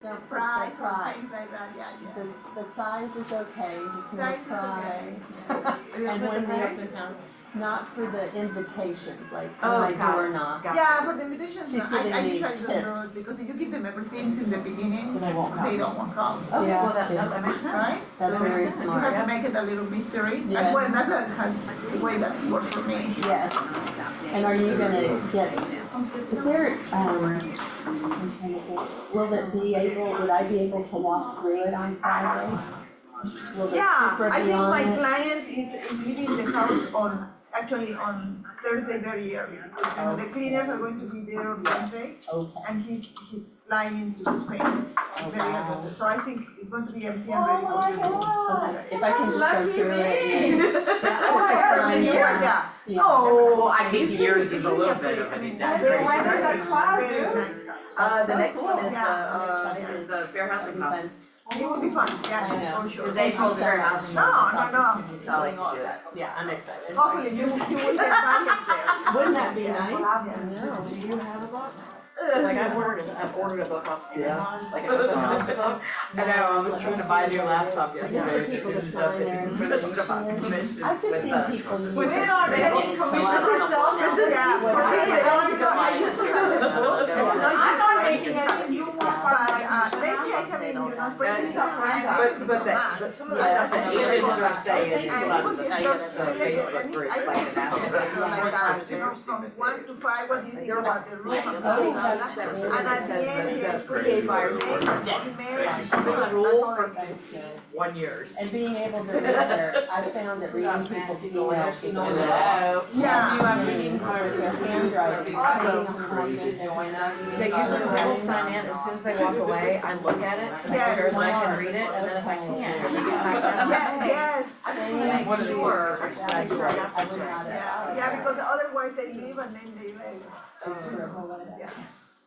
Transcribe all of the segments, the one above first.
Don't put price the or price. things like that, yeah. The size is okay, just no Size is price. okay. And when the open price? house, not for the invitations, like Oh, my got door it. knock. Gotcha. Yeah, for the invitations, She's I giving me usually don't know, tips. because if you give them everything since the beginning, Then they won't come. they don't want to come. Okay, Yeah, well, that, yeah. that makes sense. Right? That's That very makes sense. You have to smart. make it a little mystery, Yeah. and well, has the way that works for me. Yes. And are you gonna get, is there, will it be able, would I be able to walk through it on Friday? Will the Yeah, super I be think on my it? client is leaving the house on Thursday very early. You know, the cleaners are going to be there on Wednesday, Okay. and he's flying to Spain very early. So I think it's going to be empty and ready for you. Okay. If I can just go through it and then Yeah. Yeah. Oh, I It's think really- yours it's is a really little a bit pretty- of I an mean, exaggeration. very When is that class, Very dude? nice guy. The next one is Yeah. is the fair housing class. It will be fun, I yes, know. for sure. Is April's fair housing. No, no. So I like to do it. Yeah, I'm excited. Hopefully you will get buddies there. Wouldn't that be nice? No. Do you have a book? Like I've ordered a book off Amazon, like an open house book. I know, I was trying to buy a new laptop Just yesterday. for people to Ended up sign their in switched about information. commission I've just with seen the. people use. With it. it on, they didn't commission myself for this. Yeah, for me, I used to have the book, and I'm not making it, you want But part lately I have been, spreading But some of the stuff that agents are saying is and on people the get those Facebook groups, like an so like, from 1 to 5, what do you think about the room and blah, blah, blah, blah. And at the end, yes, put the name and email and that's all I do. 1 year. And being able to read their, I found that reading people's emails is Hello. Yeah. You are reading part of their handwriting. Yeah, usually when people sign in, as soon as they walk away, I look at it to make Yes. sure that I can read it, and then if I can't, when they get back down, I'm like, Yes, I just yes. wanna One of make these sure, are I just wanna make sure that's I what's would right. not Yeah, because otherwise they leave and then they like, yeah.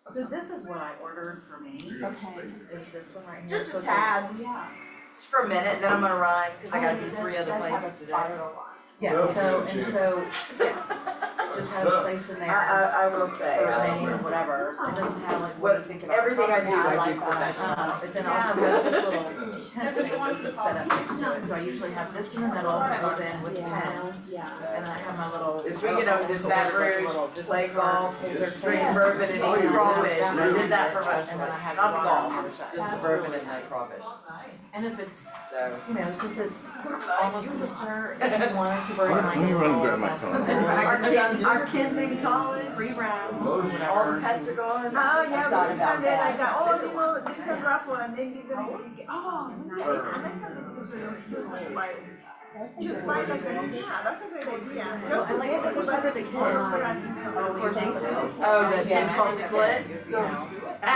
So this is what I ordered for me, Okay. is this one right here. Just So a it's tad. Yeah. Just for a minute, then I'm gonna run, cause I gotta be 3 other places today. Yeah, so, and so, it just has a place in there I will say, for a name or whatever, it doesn't have like what you think about. everything I do, Yeah, I I like do that. professionally. But then also has this little tent thing that's set up next to it, so I usually have this in the middle, open with pen, Yeah. and then I have my little. This weekend I was in Baton Rouge, playing golf, Just drinking bourbon and eating crawfish, and I did that And professionally, then I have not the water on the golf, other side. just the bourbon and the crawfish, And if it's, so. you know, since it's almost Easter, if you wanted to bring like. Let me run grab my phone. Our kids in college, Free rounds, all the whatever. pets are gone. Oh, yeah, Thought and about then that. I got, oh, you know, there's a raffle, and then give them, oh, maybe and I have the tickets for you, like, just buy like a, yeah, that's a great idea. Just to like get the everybody's kids. phone number and email. Of course, it's available. Oh, the 10-12 split? You know. The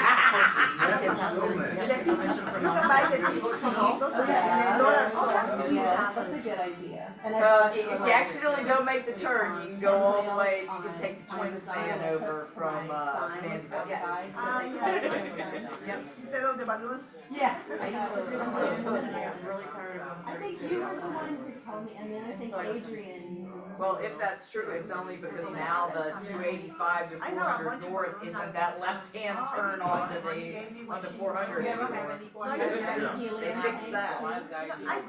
kids have to, you The have to tickets, commission for you can buy the tickets, those are in the dollar store. Yeah, that's a good idea. And I Well, just if feel you like- accidentally don't make the turn, you can go all the way, you can take the Twins van over from, Manville. Yes. Ah, yeah. Instead of the balloons. Yeah. I usually do balloons, and I get really tired of I them. think you were the one who told me, and then I think Adrian uses. Well, if that's true, it's only because now the 285 to I know, I 400 want to- north isn't that left-hand turn onto onto 400 anymore. So I can They fixed that. I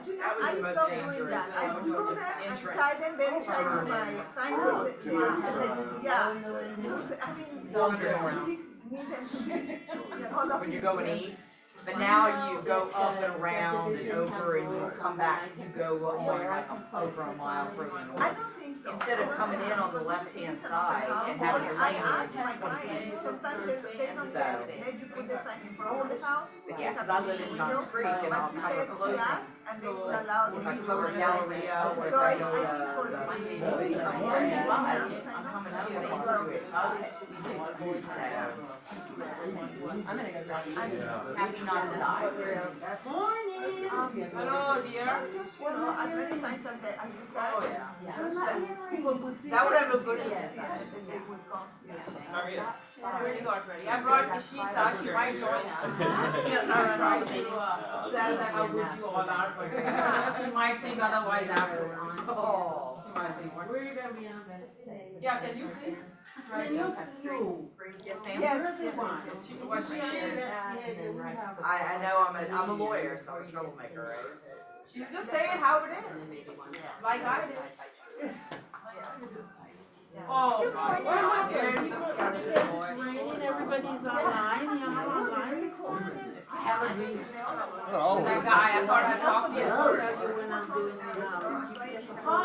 do That was I the most stopped doing dangerous that. I do that and entrance. tie them very tight to my signpost. Yeah. Because, I mean, 400 north. you need them to be, all of When you're you. going east. But now you go up and around and over and you come back, you go only like over a mile further I north. don't think so. Instead of coming in on the left-hand side and having your I lane asked in my 20 client, feet. sometimes they don't So- let you put the sign in front of the house. But yeah, cause I live in Johns Creek and I'll But he cover said he closings. asked and they would allow If me I to cover do it. Galleria or if So I I go think to for the. I'm 75, I'm coming up and into it. So, I'm gonna go grab happy not to die. Hello, dear. Just, you know, as many signs as I could get. Because people would see. That would have it, looked good. see it, and then they would come. Really got ready. I brought Ishita, she might join us. I tried to tell that how good you all are, but she might think otherwise afterwards. Oh. She might think, what were you gonna be on Wednesday? Yeah, can you please? Can you prove? Yes, ma'am. Yes, Was she I know I'm a lawyer, so I'm a troublemaker, right? She's just saying how it is. Like I did. Oh, God. It's raining, everybody's online, y'all online this morning? I haven't reached. Not all of That us. guy, I thought I'd talk to you. I'll tell you when I'm doing GPS. Hi.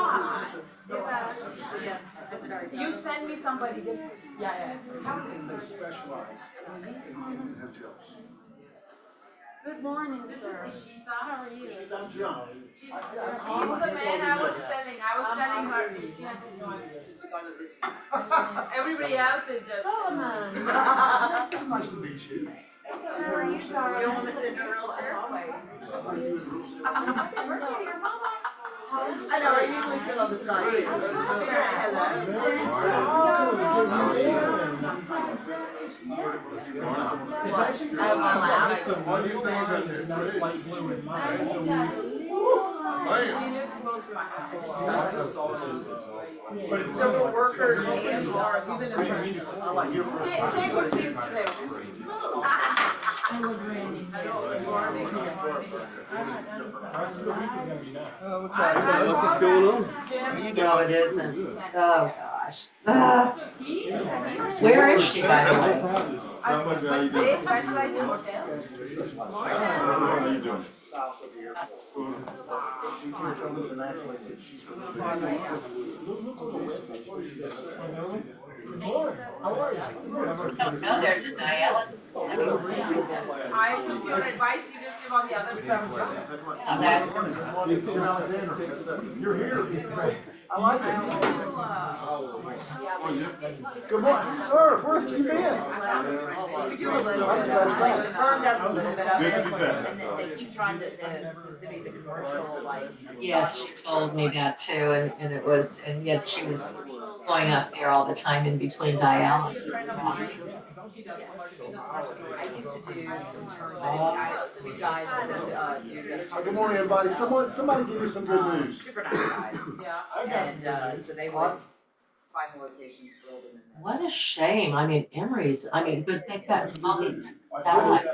You send me somebody. Yeah. They specialize in hotels. Good morning, This sir. is Ishita. How are you? I'm John. He's the man I was telling her. Everybody else is just. Solomon. It's nice to meet you. How are you, You darling? don't want to sit in a wheelchair? I know, I usually sit on the side too. I have my lap. Nice light blue in mine, so She lives close to my house. but it's So we're workers and cars, even in. I like your. Same with kids too. It was raining. rest of the week is gonna be nice. What's up? Look what's going on. No, it isn't. Oh, gosh. Where is she, by the way? But they specialize in hotels. How you doing? South of the airport. She told us and actually said she's. Look on the webpage. What is she doing? Good morning. How are you? Don't know, there's a dialysis clinic. I took your advice, you just live on the other side. Now that, Alexander, you're here. I like it. Good morning, sir. Where have you been? We do a little bit of, like, the firm does a little bit of Good to it, be back. and then they keep trying to send me the commercial, like. yes, she told me that too, and it was, and yet she was going up there all the time in between dialysis. I used to do some turn, two guys that would, do the. Good morning, everybody. Somebody give me some good news. Super nice guys, Yeah. and, so they would find the locations, build them in there. What a shame, I mean, Emory's, I mean, but they've got all these satellites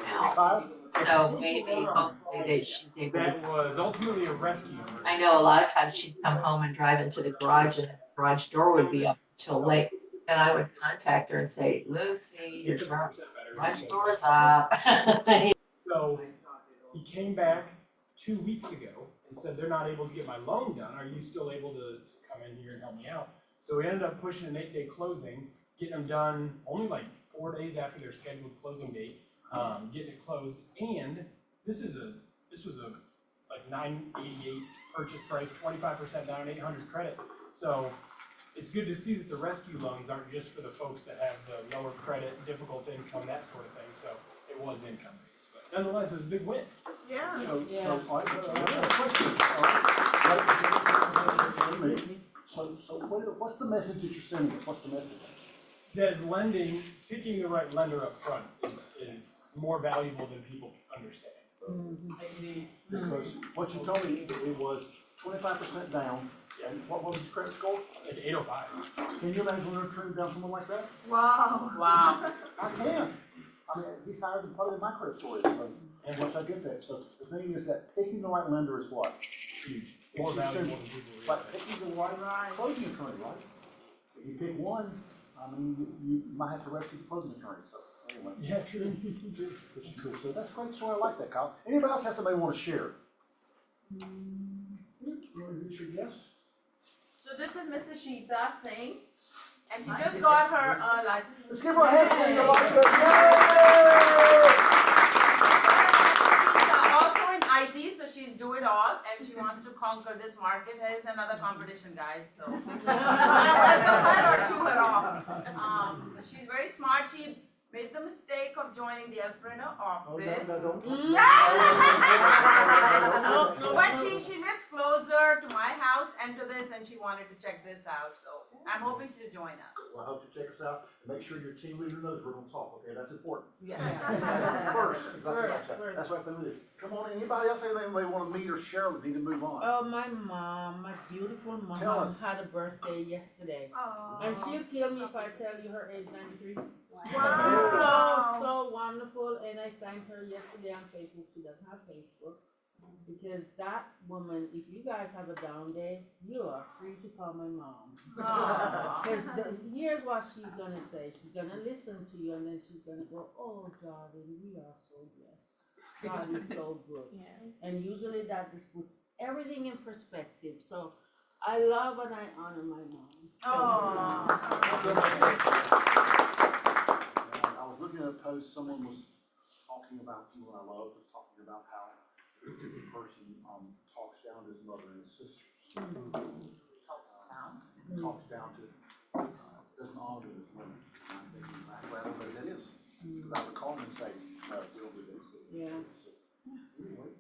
now, so maybe, hopefully she's able to. That was ultimately a rescue. I know a lot of times she'd come home and drive into the garage and the garage door would be up till late. And I would contact her and say, Lucy, your garage door's up. So he came back 2 weeks ago and said they're not able to get my loan done. Are you still able to come in here and help me out? So we ended up pushing an 8-day closing, getting them done only like 4 days after their scheduled closing date, getting it closed. And this was a like $988 purchase price, 25% down, 800 credit. So it's good to see that the rescue loans aren't just for the folks that have the lower credit, difficult income, that sort of thing. So it was income based, but nonetheless, it was a big win. Yeah. So, Yeah. all right, I have a question. So what's the message that you're sending us? What's the message? That lending, picking the right lender up front is more valuable than people understand. Because what you told me, it was 25% down, and what was your credit score? At 805. Can you imagine when turning down someone like that? Wow. Wow. I can. I mean, he's higher than probably my credit score is, so, and once I get that, so the thing is that picking the right lender is what? Huge. More valuable than people realize. But picking the right closing attorney, right? If you pick one, I mean, you might have to rescue the closing attorney, so anyway. Yeah, true. Which is cool, so that's a great story, I like that, Kyle. Anybody else have somebody want to share? You want to introduce your guest? So this is Mrs. Sheeta Singh, and she just got her license. Let's give her a hand for your license, yay! She's also in IT, so she's do it all, and she wants to conquer this market. There is another competition, guys, so. Let her or shoot her off. She's very smart. She made the mistake of joining the Alfredo Oh, no, office. no, don't. But she lives closer to my house and to this, and she wanted to check this out, so I'm hoping she'll join us. Well, I hope you check us out, and make sure your team leader knows we're gonna talk, okay, that's important. Yeah. First, that's right, they do. Come on, anybody else, anything they wanna meet or share, we need to move on. Oh, my mom, my beautiful Tell mom us. had a birthday yesterday. Aw. And she'll kill me if I tell you her age 93. Wow. So wonderful, and I thanked her yesterday on Facebook. She doesn't have Facebook. Because that woman, if you guys have a down day, you are free to call my mom. Aw. Because here's what she's gonna say. She's gonna listen to you, and then she's gonna go, "Oh, darling, we are so blessed. God is so good." And usually that just puts everything in perspective. So I love and I honor my mom. Aw. I was looking at a post, someone was talking about, someone I love, was talking about how a person, talks down to his mother and his sisters. Talks down to, doesn't honor his women. And I'm thinking, well, I don't know what that is. Because I would call him and say, no, we'll do this. Yeah. Anyway,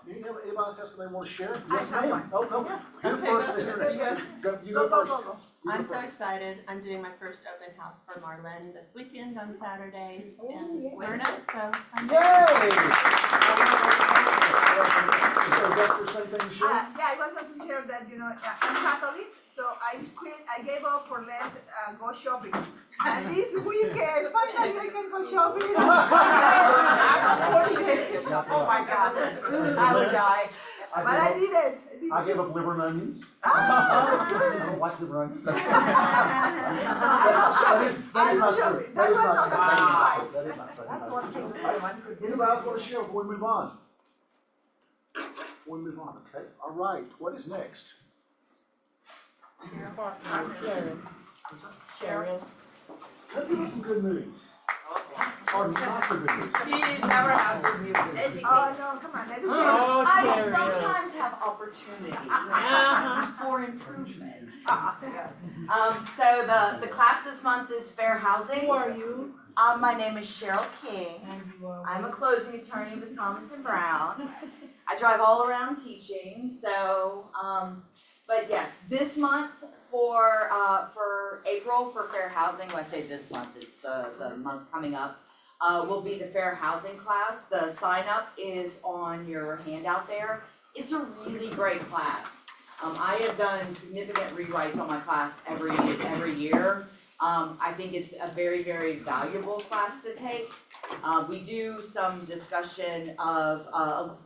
anybody else have something they wanna share? I Yes, have ma'am. Oh, no, you're first there. Go, you Go, go go, first. go, go. You I'm go so first. excited. I'm doing my first open house for Marlin this weekend on Saturday in Smyrna, so I'm So that's the same thing you share? Yeah, I was going to share that, I'm Catholic, so I gave up for Lent, go shopping. And this weekend, finally I can go shopping. Oh my God, I would die. But I did it. I gave up liver and onions. Oh, that's good. I don't like liver and onions. I love shopping. I love shopping. That was not a sacrifice. That is not That's one thing that one could do. Anybody else want to share before we move on? Before we move on, okay? All right, what is next? Cheryl. Let's give us some good news. Or not so good news. She never has good music. Oh, no, come on, educate us. Oh, I Cheryl. sometimes have opportunities Uh-huh. for improvement. So the class this month is fair housing. Who are you? My name is Cheryl King. And you are. I'm a closing attorney with Thomas and Brown. I drive all around teaching, so, but yes, this month for April for fair housing, when I say this month, it's the month coming up, will be the fair housing class. The sign up is on your handout there. It's a really great class. I have done significant rewrites on my class every year. I think it's a very, very valuable class to take. We do some discussion of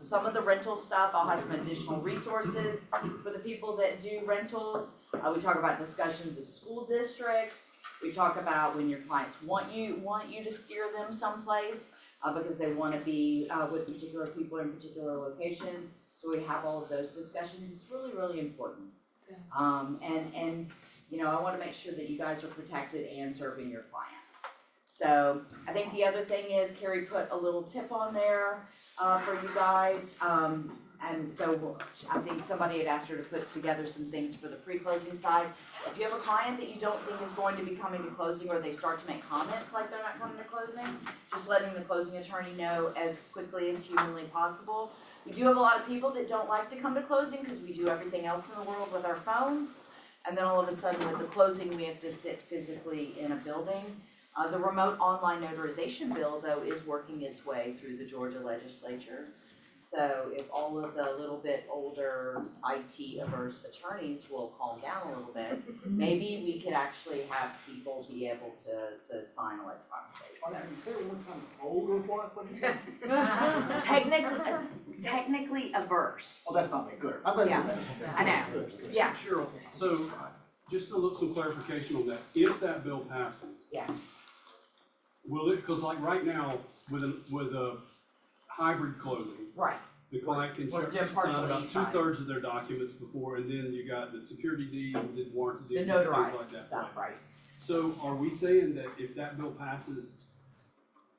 some of the rental stuff. I'll have some additional resources for the people that do rentals. We talk about discussions of school districts. We talk about when your clients want you to steer them someplace, because they wanna be, with particular people in particular locations. So we have all of those discussions. It's really, really important. And I wanna make sure that you guys are protected and serving your clients. So I think the other thing is Carrie put a little tip on there, for you guys. And so I think somebody had asked her to put together some things for the pre-closing side. If you have a client that you don't think is going to be coming to closing, or they start to make comments like they're not coming to closing, just letting the closing attorney know as quickly as humanly possible. We do have a lot of people that don't like to come to closing because we do everything else in the world with our phones. And then all of a sudden with the closing, we have to sit physically in a building. The remote online notarization bill, though, is working its way through the Georgia legislature. So if all of the little bit older IT averse attorneys will calm down a little bit, maybe we could actually have people be able to sign electronically. Technically averse. Oh, that's not me, good. I'm glad you Yeah, did that. I know. Good. Yeah. Sure. So, just to look some clarification on that, if that bill passes. Yeah. Will it, cause like right now, with a hybrid closing, Right. the client can We're doing sign partial about e-signs. 2/3 of their documents before, and then you got the security deed, the warranty The deed, things like notarized that. stuff, right? So are we saying that if that bill passes,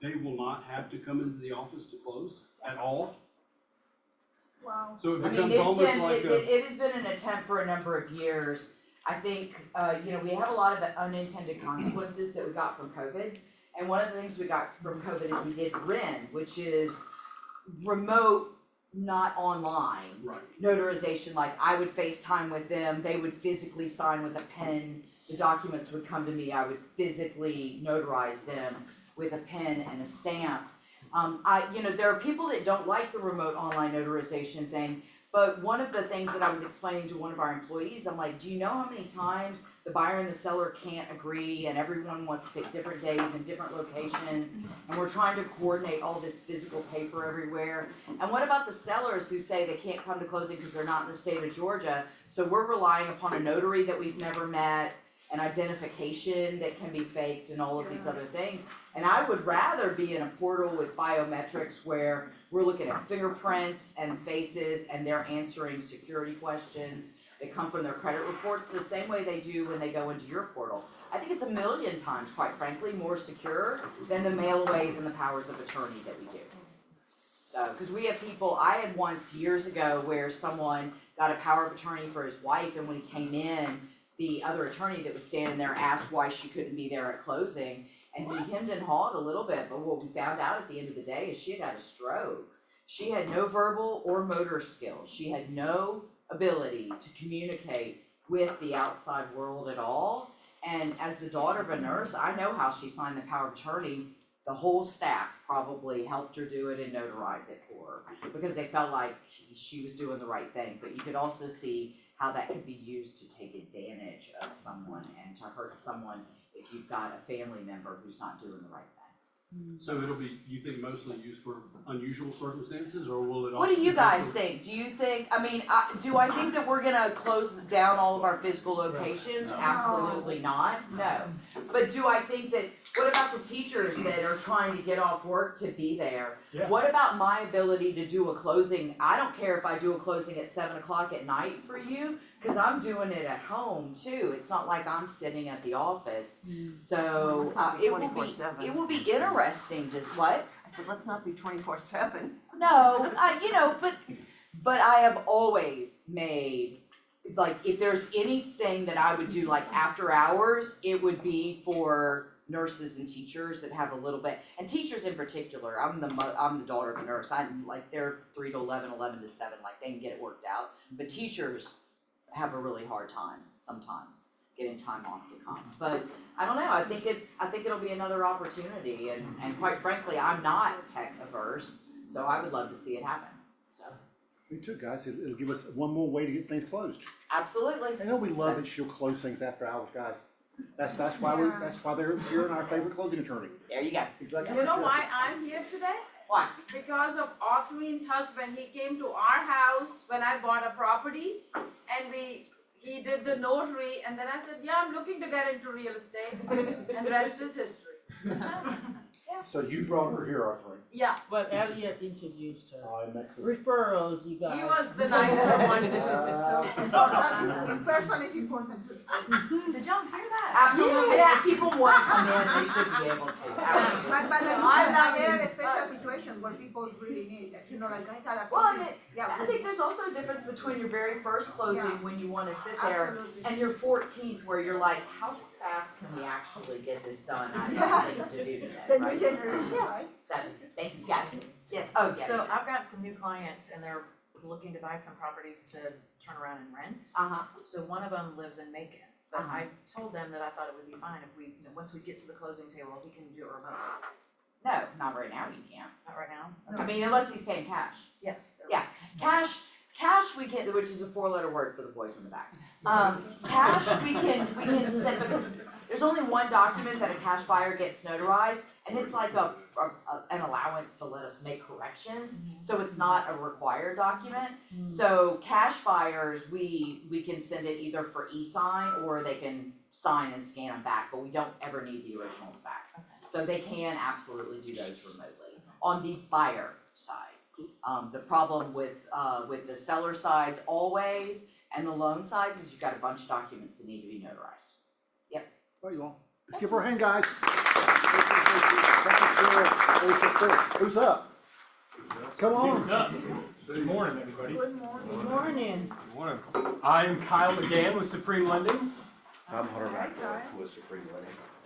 they will not have to come into the office to close at all? Wow. So it I mean, becomes it's almost been, like it has been an attempt for a number of years. I think, we have a lot of unintended consequences that we got from COVID. And one of the things we got from COVID is we did RIN, which is remote, not online Right. notarization. Like I would FaceTime with them, they would physically sign with a pen, the documents would come to me, I would physically notarize them with a pen and a stamp. There are people that don't like the remote online notarization thing, but one of the things that I was explaining to one of our employees, I'm like, do you know how many times the buyer and the seller can't agree and everyone wants to pick different days and different locations, and we're trying to coordinate all this physical paper everywhere? And what about the sellers who say they can't come to closing because they're not in the state of Georgia? So we're relying upon a notary that we've never met, an identification that can be faked, and all of these other things. And I would rather be in a portal with biometrics where we're looking at fingerprints and faces and they're answering security questions that come from their credit reports the same way they do when they go into your portal. I think it's a million times, quite frankly, more secure than the mailaways and the powers of attorney that we do. So, because we have people, I had once years ago where someone got a power of attorney for his wife, and when he came in, the other attorney that was standing there asked why she couldn't be there at closing. And he hemmed and hawed a little bit, but what we found out at the end of the day is she had a stroke. She had no verbal or motor skills. She had no ability to communicate with the outside world at all. And as the daughter of a nurse, I know how she signed the power of attorney. The whole staff probably helped her do it and notarize it for her because they felt like she was doing the right thing. But you could also see how that could be used to take advantage of someone and to hurt someone if you've got a family member who's not doing the right thing. So it'll be, you think, mostly used for unusual circumstances, or will it all? What do you guys think? Do you think, do I think that we're gonna close down all of our physical locations? No. Absolutely not, no. But do I think that, what about the teachers that are trying to get off work to be there? Yeah. What about my ability to do a closing? I don't care if I do a closing at 7 o'clock at night for you, cause I'm doing it at home too. It's not like I'm sitting at the office. So, it will be interesting to, what? I said, let's not be 24/7. No, but I have always made, like, if there's anything that I would do like after hours, it would be for nurses and teachers that have a little bit, and teachers in particular. I'm the daughter of a nurse. I'm like, they're 3 to 11, 11 to 7, like they can get it worked out. But teachers have a really hard time sometimes getting time off to come. But I don't know, I think it'll be another opportunity, and quite frankly, I'm not tech averse, so I would love to see it happen, so. Me too, guys. It'll give us one more way to get things closed. Absolutely. I know we love that she'll close things after hours, guys. That's why they're here in our favorite closing attorney. There you go. Exactly. You know why I'm here today? Why? Because of Authreen's husband. He came to our house when I bought a property, and he did the notary, and then I said, yeah, I'm looking to get into real estate, and the rest is history. So you brought her here, Arthur. Yeah, Well, Elliot introduced her. I met her. Referrals, you guys. he was the nicer one. In person is important too. Did y'all hear that? Absolutely. If people want to come in, they should be able to. Absolutely. But like you said, there are special situations where people really need it, like I got a Well, closing. I think there's also a difference between your very first closing Yeah. when you wanna sit there Absolutely. and your 14th where you're like, how fast can we actually get this done? I have things to do today, The new right? generation, right? So, thank you, guys. Yes, oh, yeah. So I've got some new clients and they're looking to buy some properties to turn around and rent. Uh-huh. So one of them lives in Macon, but I told them that I thought it would be fine if we, once we get to the closing table, we can do it remote. No, not right now, you can't. Not right now? I mean, unless he's paying cash. Yes. Yeah. Cash we can, which is a 4-letter word for the boys in the back. Cash we can send, because there's only one document that a cash buyer gets notarized, and it's like an allowance to let us make corrections, so it's not a required document. So cash buyers, we can send it either for e-sign or they can sign and scan them back, but we don't ever need the originals back. So they can absolutely do those remotely on the buyer side. The problem with the seller sides always, and the loan sides, is you've got a bunch of documents that need to be notarized. There you are. Let's give her a hand, guys. Who's up? Come on. It's us. Good morning, everybody. Good morning. Good morning. I'm Kyle McGann with Supreme Lending. I'm Hunter Right, McElroy with Supreme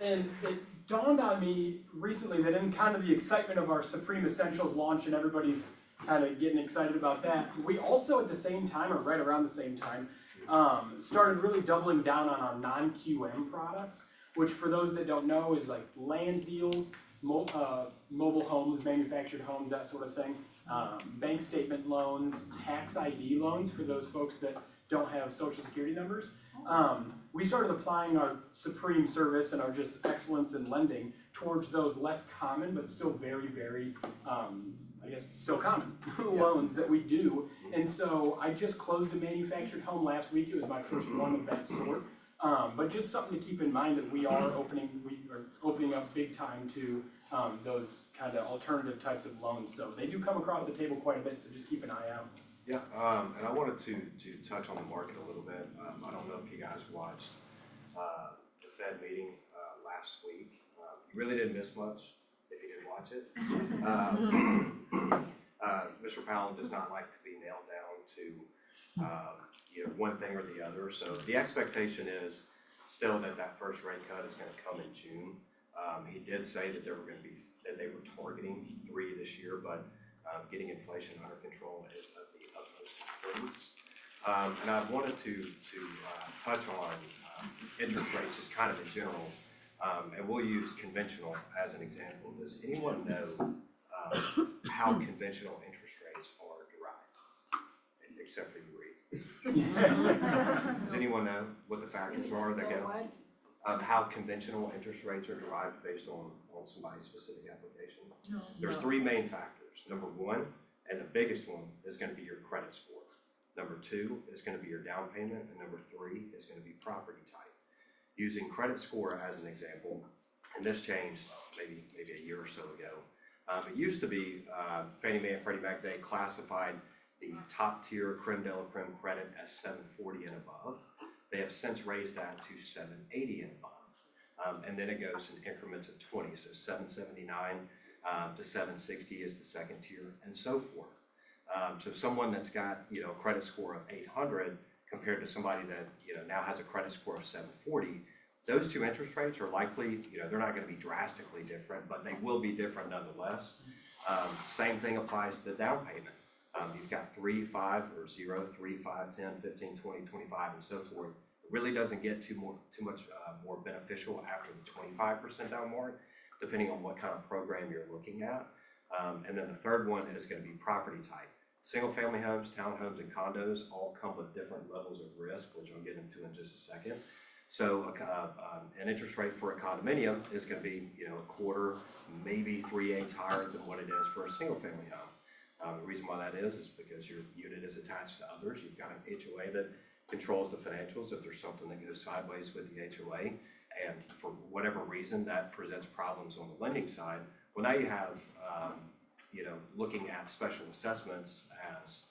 Lending. And dawned on me recently that in kind of the excitement of our Supreme Essentials launch and everybody's kind of getting excited about that, we also at the same time, or right around the same time, started really doubling down on our non-QM products, which for those that don't know is like land deals, mobile homes, manufactured homes, that sort of thing. Bank statement loans, tax ID loans for those folks that don't have social security numbers. We started applying our Supreme service and our just excellence in lending towards those less common, but still very, very, I guess, still common loans that we do. And so I just closed a manufactured home last week. It was my first one of that sort. But just something to keep in mind that we are opening up big time to those kind of alternative types of loans. So they do come across the table quite a bit, so just keep an eye out. Yeah, and I wanted to touch on the market a little bit. I don't know if you guys watched the Fed meeting last week. You really didn't miss much if you didn't watch it. Mr. Powell does not like to be nailed down to one thing or the other. So the expectation is still that first rate cut is going to come in June. He did say that they were targeting 3 this year, but getting inflation under control is of the utmost importance. And I wanted to touch on interest rates just kind of in general, and we'll use conventional as an example. Does anyone know how conventional interest rates are derived, except for you, Reed? Does anyone know what the factors are that go? How conventional interest rates are derived based on somebody's specific application? There's 3 main factors. Number 1, and the biggest one, is going to be your credit score. Number 2 is going to be your down payment, and number 3 is going to be property type. Using credit score as an example, and this changed maybe a year or so ago. It used to be Fannie Mae and Freddie Mac, they classified the top tier creme de la creme credit as 740 and above. They have since raised that to 780 and above. And then it goes in increments of 20, so 779 to 760 is the second tier, and so forth. So someone that's got a credit score of 800 compared to somebody that now has a credit score of 740, those 2 interest rates are likely, they're not going to be drastically different, but they will be different nonetheless. Same thing applies to the down payment. You've got 3, 5, or 0, 3, 5, 10, 15, 20, 25, and so forth. It really doesn't get too much more beneficial after the 25% down mark, depending on what kind of program you're looking at. And then the third one is going to be property type. Single-family homes, townhomes, and condos all come with different levels of risk, which I'll get into in just a second. So an interest rate for a condominium is going to be a quarter, maybe 3/8 higher than what it is for a single-family home. The reason why that is because your unit is attached to others. You've got an HOA that controls the financials if there's something that goes sideways with the HOA, and for whatever reason that presents problems on the lending side. Well, now you have looking at special assessments as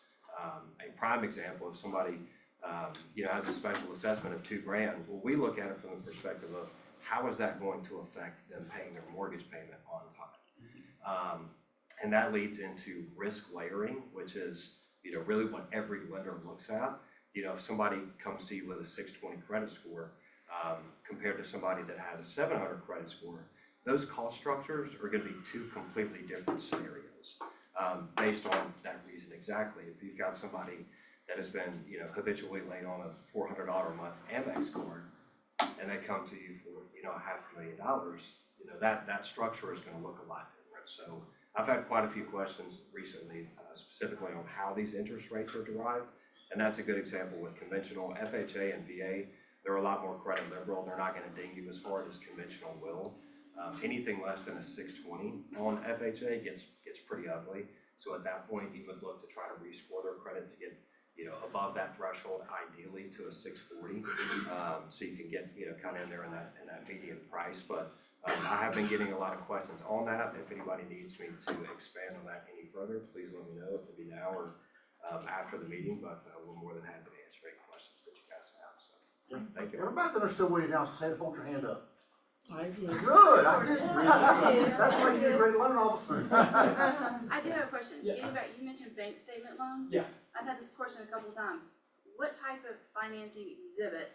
a prime example. If somebody has a special assessment of $2,000, well, we look at it from the perspective of how is that going to affect them paying their mortgage payment on time. And that leads into risk layering, which is really what every lender looks at. If somebody comes to you with a 620 credit score compared to somebody that has a 700 credit score, those cost structures are going to be 2 completely different scenarios based on that reason exactly. If you've got somebody that has been habitually late on a $400 a month Amex card, and they come to you for $500,000, that structure is going to look a lot different. So I've had quite a few questions recently, specifically on how these interest rates are derived, and that's a good example with conventional. FHA and VA, they're a lot more credit liberal. They're not going to ding you as hard as conventional will. Anything less than a 620 on FHA gets pretty ugly. So at that point, you would look to try to rescore their credit to get above that threshold, ideally to a 640, so you can get kind of in there in that median price. But I have been getting a lot of questions on that. If anybody needs me to expand on that any further, please let me know. It could be now or after the meeting, but we're more than happy to answer any questions that you guys have. So thank you. Everybody that understood what you now said, hold your hand up. I did. Good, I did. That's why you need a great loan officer. I do have a question. Yeah. You mentioned bank statement loans. Yeah. I've had this question a couple of times. What type of financing exhibit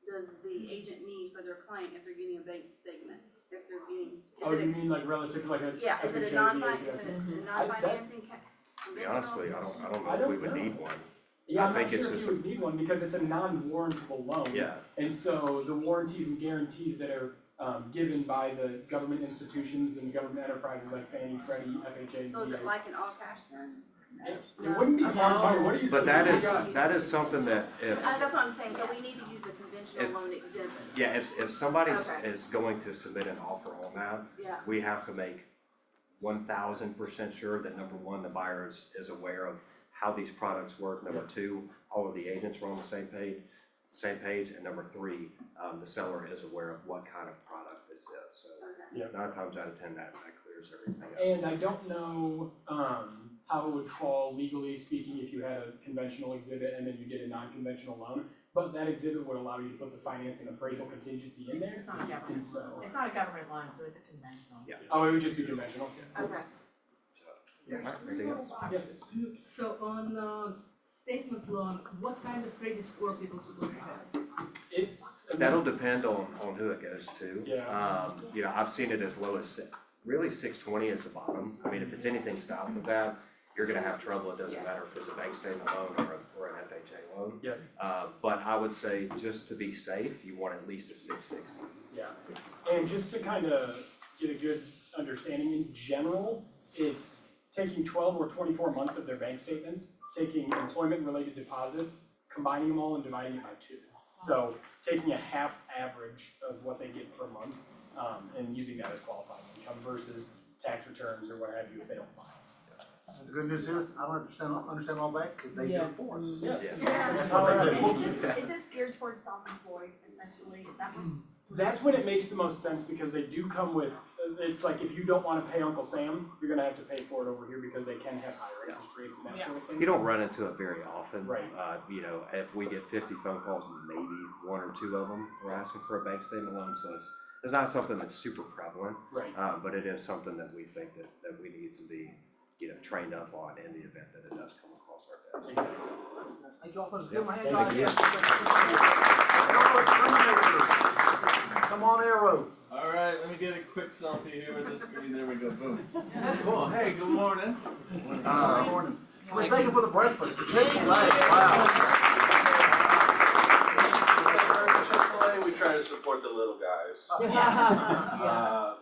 does the agent need for their client if they're getting a bank statement? if they're being, Oh, you mean like relative to like a yeah, is it a FHA, non-fin, yes. is it a non-financing To be honest with you, I don't I know if we don't would know. need one. Yeah, I I'm not think it's sure if just you would need one because it's a non-warrantable loan. Yeah, And so the warranties and guarantees that are given by the government institutions and government enterprises like Fannie, Freddie, FHA, So is VA. it like an all-cash then? It wouldn't be hard money, what do you think? but that is something that if, That's what I'm saying, so we need to use the conventional If- loan exhibit. yeah, if somebody Okay. is going to submit an offer on that, Yeah, we have to make 1,000% sure that number one, the buyer is aware of how these products work. Number two, all of the agents are on the same page, and number three, the seller is aware of what kind of product this is. So Yeah. 9 times out of 10, that clears everything up. And I don't know how it would fall legally speaking if you had a conventional exhibit and then you did a non-conventional loan. But that exhibit would allow you to put the financing appraisal contingency in there. It's not a government, And so, it's not a government loan, so it's a conventional. Yeah. oh, it would just be conventional. okay. Yeah, anything else? Yes. So on statement loan, what kind of credit score people supposed to have? It's. That'll depend on who it goes to. Yeah. You know, I've seen it as low as, really 620 is the bottom. I mean, if it's anything south of that, you're gonna have trouble. It doesn't matter if it's a bank statement loan or an FHA loan. Yeah. But I would say, just to be safe, you want at least a 660. Yeah, and just to kind of get a good understanding, in general, it's taking 12 or 24 months of their bank statements, taking employment-related deposits, combining them all and dividing it by 2. So taking a half average of what they get per month, and using that as qualifying income versus tax returns or what have you if they don't file. The good news is, I don't understand all that, because they do it for us. Yes. Yeah. That's how it is. And is this geared towards self-employed essentially, is that what's? That's when it makes the most sense because they do come with, it's like if you don't wanna pay Uncle Sam, you're gonna have to pay for it over here because they can have higher interest rates and that sort of thing. You don't run into it very often. Right. You know, if we get 50 phone calls, maybe 1 or 2 of them are asking for a bank statement loan, so it's not something that's super prevalent. Right. But it is something that we think that we need to be, you know, trained up on in the event that it does come across our desk. Exactly. Thank you all for this. Give my hand, Thank you. Come on, Arrow. All right, let me get a quick selfie here with the screen. There we go. Boom. Cool. Hey, good morning. Good morning. Well, thank you for the breakfast. Wow. Chick-fil-A, we try to support the little guys.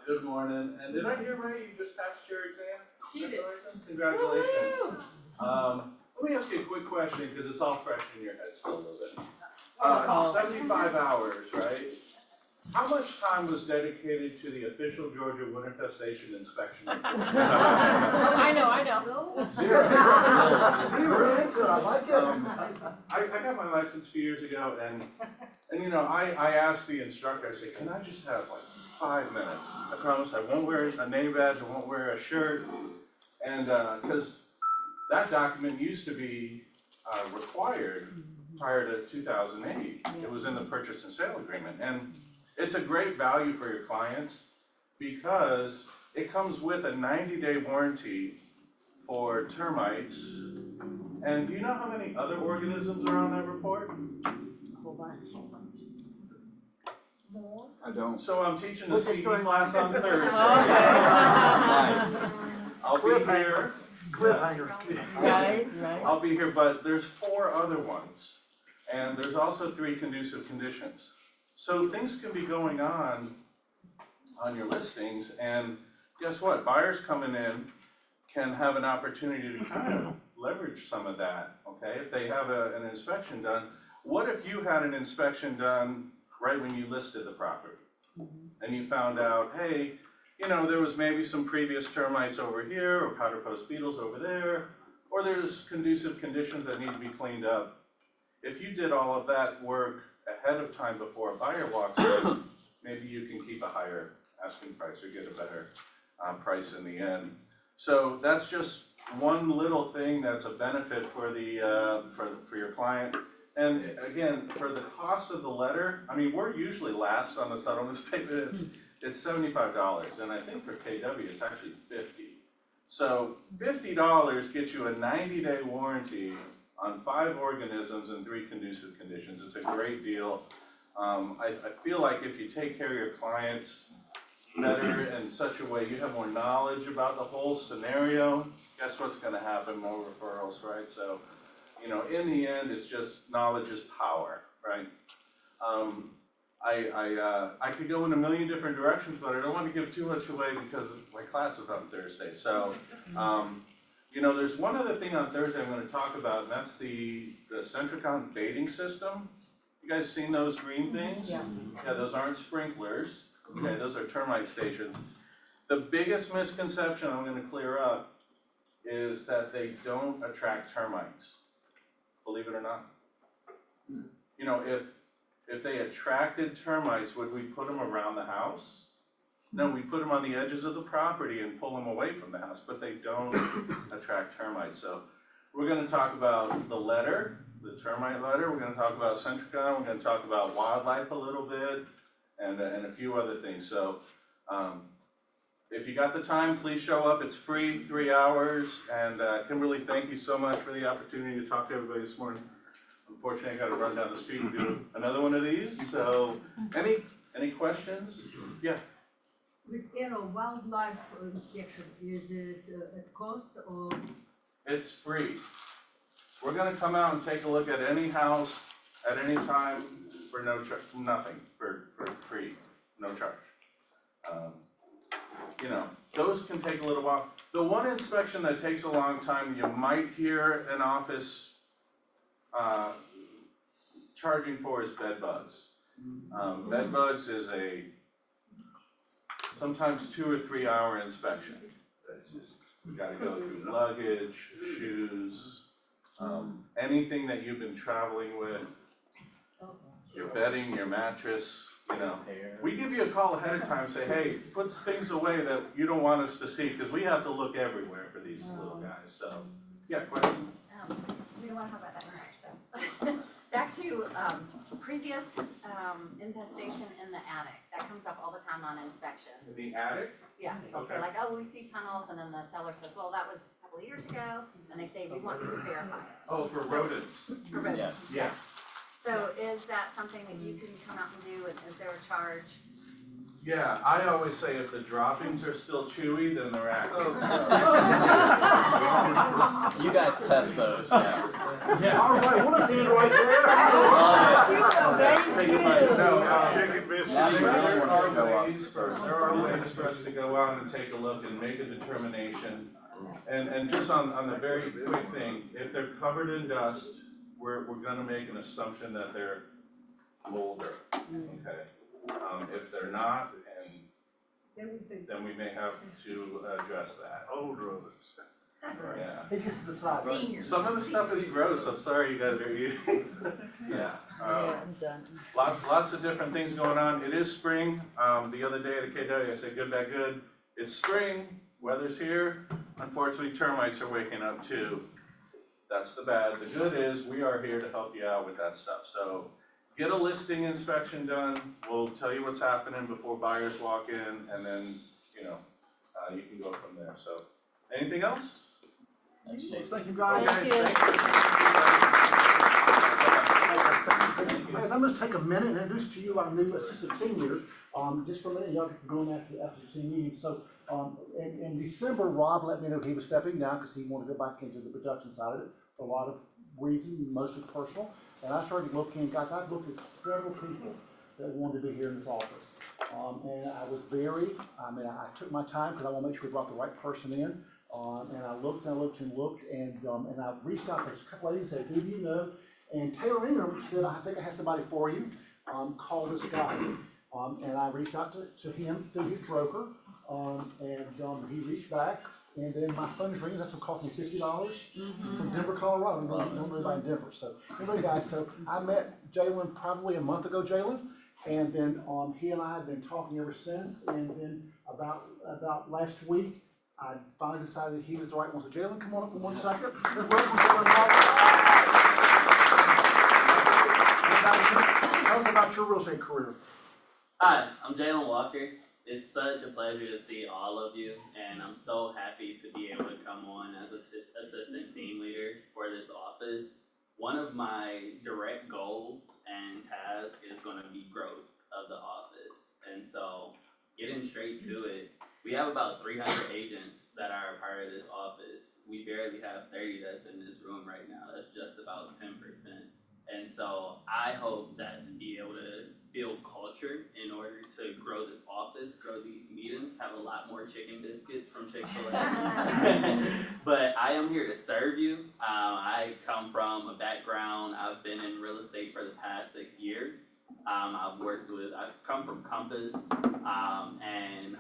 Good morning. And did I hear right? You just passed your exam? She did. Congratulations. Let me ask you a quick question because it's all fresh in your head still a little bit. 75 hours, right? How much time was dedicated to the official Georgia Wood Infestation Inspection report? I know. Zero. Zero answer, I like it. I got my license a few years ago and you know, I asked the instructor, I said, can I just have like 5 minutes? I promise I won't wear a name badge, I won't wear a shirt. And, cause that document used to be, required prior to 2008. It was in the purchase and sale agreement. And it's a great value for your clients because it comes with a 90-day warranty for termites. And do you know how many other organisms are on that report? I don't. So I'm teaching the CD class on Thursday. I'll be here. Cliffhanger. Right. I'll be here, but there's 4 other ones. And there's also 3 conducive conditions. So things can be going on your listings, and guess what? Buyers coming in can have an opportunity to kind of leverage some of that, okay? If they have an inspection done, what if you had an inspection done right when you listed the property? And you found out, hey, you know, there was maybe some previous termites over here, or powder post beetles over there, or there's conducive conditions that need to be cleaned up. If you did all of that work ahead of time before a buyer walks in, maybe you can keep a higher asking price or get a better price in the end. So that's just one little thing that's a benefit for the for your client. And again, for the cost of the letter, I mean, we're usually last on the settlement statement. It's $75, and I think for KW it's actually $50. So $50 gets you a 90-day warranty on 5 organisms and 3 conducive conditions. It's a great deal. I feel like if you take care of your clients, better in such a way, you have more knowledge about the whole scenario, guess what's gonna happen? More referrals, right? So, you know, in the end, it's just knowledge is power, right? I could go in a million different directions, but I don't want to give too much away because my class is on Thursday. So, you know, there's one other thing on Thursday I'm gonna talk about, and that's the Centricon baiting system. You guys seen those green things? Yeah. Yeah, those aren't sprinklers. Okay, those are termite stations. The biggest misconception I'm gonna clear up is that they don't attract termites, believe it or not. You know, if they attracted termites, would we put them around the house? No, we put them on the edges of the property and pull them away from the house, but they don't attract termites. So we're gonna talk about the letter, the termite letter, we're gonna talk about Centricon, we're gonna talk about wildlife a little bit, and a few other things. So, if you got the time, please show up. It's free, 3 hours. And Kimberly, thank you so much for the opportunity to talk to everybody this morning. Unfortunately, I gotta run down the street and do another one of these. So, any questions? Yeah. With wildlife inspection, is it at cost or? It's free. We're gonna come out and take a look at any house at any time for no charge, nothing, for free, no charge. You know, those can take a little while. The one inspection that takes a long time, you might hear an office charging for is bed bugs. Bed bugs is a sometimes 2 or 3 hour inspection. We gotta go through luggage, shoes, anything that you've been traveling with, your bedding, your mattress, you know. We give you a call ahead of time, say, hey, put things away that you don't want us to see, because we have to look everywhere for these little guys, so. Yeah, question? We don't wanna talk about that anymore, so. Back to, previous, infestation in the attic, that comes up all the time on inspections. The attic? Yes, they'll say Okay. like, oh, we see tunnels, and then the seller says, well, that was a couple of years ago, and they say, we want you to verify it. Oh, for rodents. For rodents, Yeah. So is that something that you can come out and do, and is there a charge? Yeah, I always say if the droppings are still chewy, then they're active. You guys test those, yeah. Yeah. All right, what is it right there are ways for us to go out and take a look and make a determination. And just on the very quick thing, if they're covered in dust, we're gonna make an assumption that they're molder, okay? If they're not, then we may have to address that. Old rodents. Yeah. He gets to decide. Seniors. Some of the stuff is gross, I'm sorry you guys are eating. Yeah. I'm done. Lots of different things going on. It is spring. The other day at a KW, I said good, bad, good. It's spring, weather's here. Unfortunately, termites are waking up too. That's the bad. The good is we are here to help you out with that stuff. So get a listing inspection done. We'll tell you what's happening before buyers walk in, and then, you know, you can go from there. So, anything else? Thanks, Jason. Thank you, guys. Thank you. Guys, I'm just take a minute and introduce to you our new assistant team leader. Just for a minute, y'all get going after the team meeting. So, in December, Rob let me know he was stepping down because he wanted to go back into the production side of it for a lot of reasons, mostly personal. And I started looking, guys, I've looked at several people that wanted to be here in this office. And I was I took my time because I want to make sure we brought the right person in. And I looked and I looked and looked, and I reached out to a couple ladies and said, who do you know? And Taylor Ingram said, I think I have somebody for you. Call this guy. And I reached out to him through his broker, and he reached back. And then my phone rings. That's what cost me $50 from Denver, Colorado. Don't know anybody in Denver. So anyway, guys, so I met Jalen probably a month ago, Jalen. And then he and I have been talking ever since. And then about last week, I finally decided that he was the right one. So Jalen, come on up for 1 second. Welcome, Jalen. Tell us about your real estate career. Hi, I'm Jalen Walker. It's such a pleasure to see all of you, and I'm so happy to be able to come on as assistant team leader for this office. One of my direct goals and tasks is going to be growth of the office, and so getting straight to it, we have about 300 agents that are a part of this office. We barely have 30 that's in this room right now. That's just about 10%. And so I hope that to be able to build culture in order to grow this office, grow these meetings, have a lot more chicken biscuits from Chick-fil-A. But I am here to serve you. I come from a background, I've been in real estate for the past 6 years. I've come from Compass, and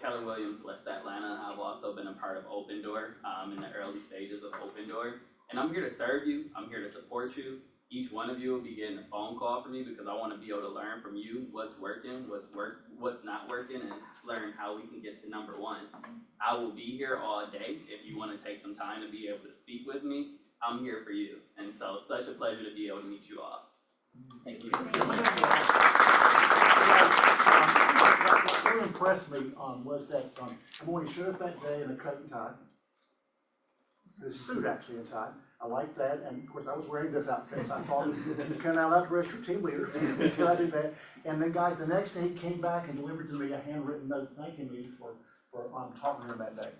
Keller Williams, West Atlanta. I've also been a part of Open Door, in the early stages of Open Door. And I'm here to serve you, I'm here to support you. Each one of you will be getting a phone call from me because I want to be able to learn from you what's working, what's not working, and learn how we can get to number one. I will be here all day. If you want to take some time to be able to speak with me, I'm here for you. And so, such a pleasure to be able to meet you all. Thank you. What really impressed me was that when he showed up that day in a coat and tie, his suit actually and tie. I like that, and of course I was wearing this outfit, so I thought you can allow to rest your team leader. Can I do that? And then guys, the next day he came back and delivered to me a handwritten note thanking me for talking to him that day.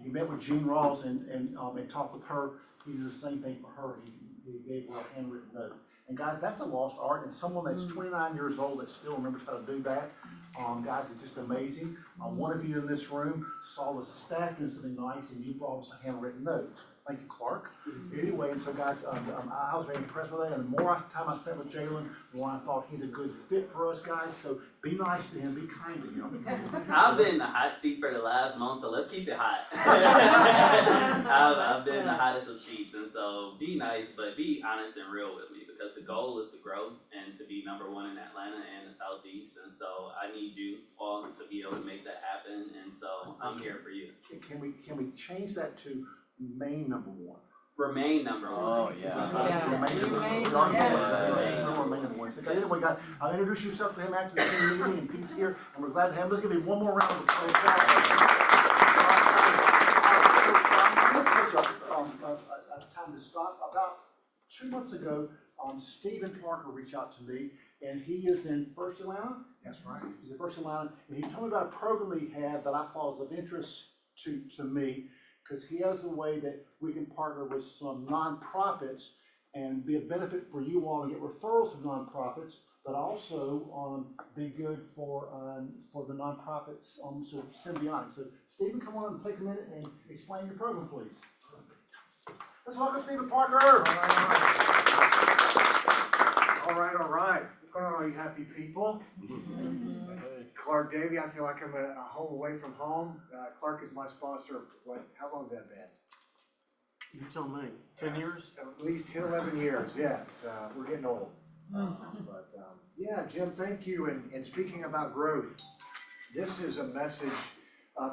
He met with Jean Rawls and talked with her. He did the same thing for her. He gave her a handwritten note. And guys, that's a lost art, and someone that's 29 years old that still remembers how to do that, guys, it's just amazing. One of you in this room saw us stack doing something nice, and you brought us a handwritten note. Thank you, Clark. Anyway, and so guys, I was very impressed with that, and the more time I spent with Jalen, the more I thought he's a good fit for us, guys, so be nice to him, be kind to him. I've been in the hot seat for the last month, so let's keep it hot. I've been the hottest of seats, and so be nice, but be honest and real with me, because the goal is to grow and to be number one in Atlanta and the Southeast, and so I need you all to be able to make that happen, and so I'm here for you. Can we change that to Main number one? Remain number one. Oh, yeah. Remain number one. So anyway, guys, I'll introduce yourself to him after the team meeting and peace here, and we're glad to have him. Let's give him one more round of applause. Time to stop. About 2 months ago, Stephen Parker reached out to me, and he is in First Atlanta. That's right. He's in First Atlanta, and he told me about a program he had that I thought was of interest to me, because he has a way that we can partner with some nonprofits and be a benefit for you all and get referrals from nonprofits, but also be good for the nonprofits, so symbiotic. So Stephen, come on and take a minute and explain your program, please. Let's welcome Stephen Parker. All right. What's going on, all you happy people? Clark Davey, I feel like I'm a home away from home. Clark is my sponsor. How long's that been? You tell me. 10 years? At least 10, 11 years, yes. We're getting old. Yeah, Jim, thank you. And speaking about growth, this is a message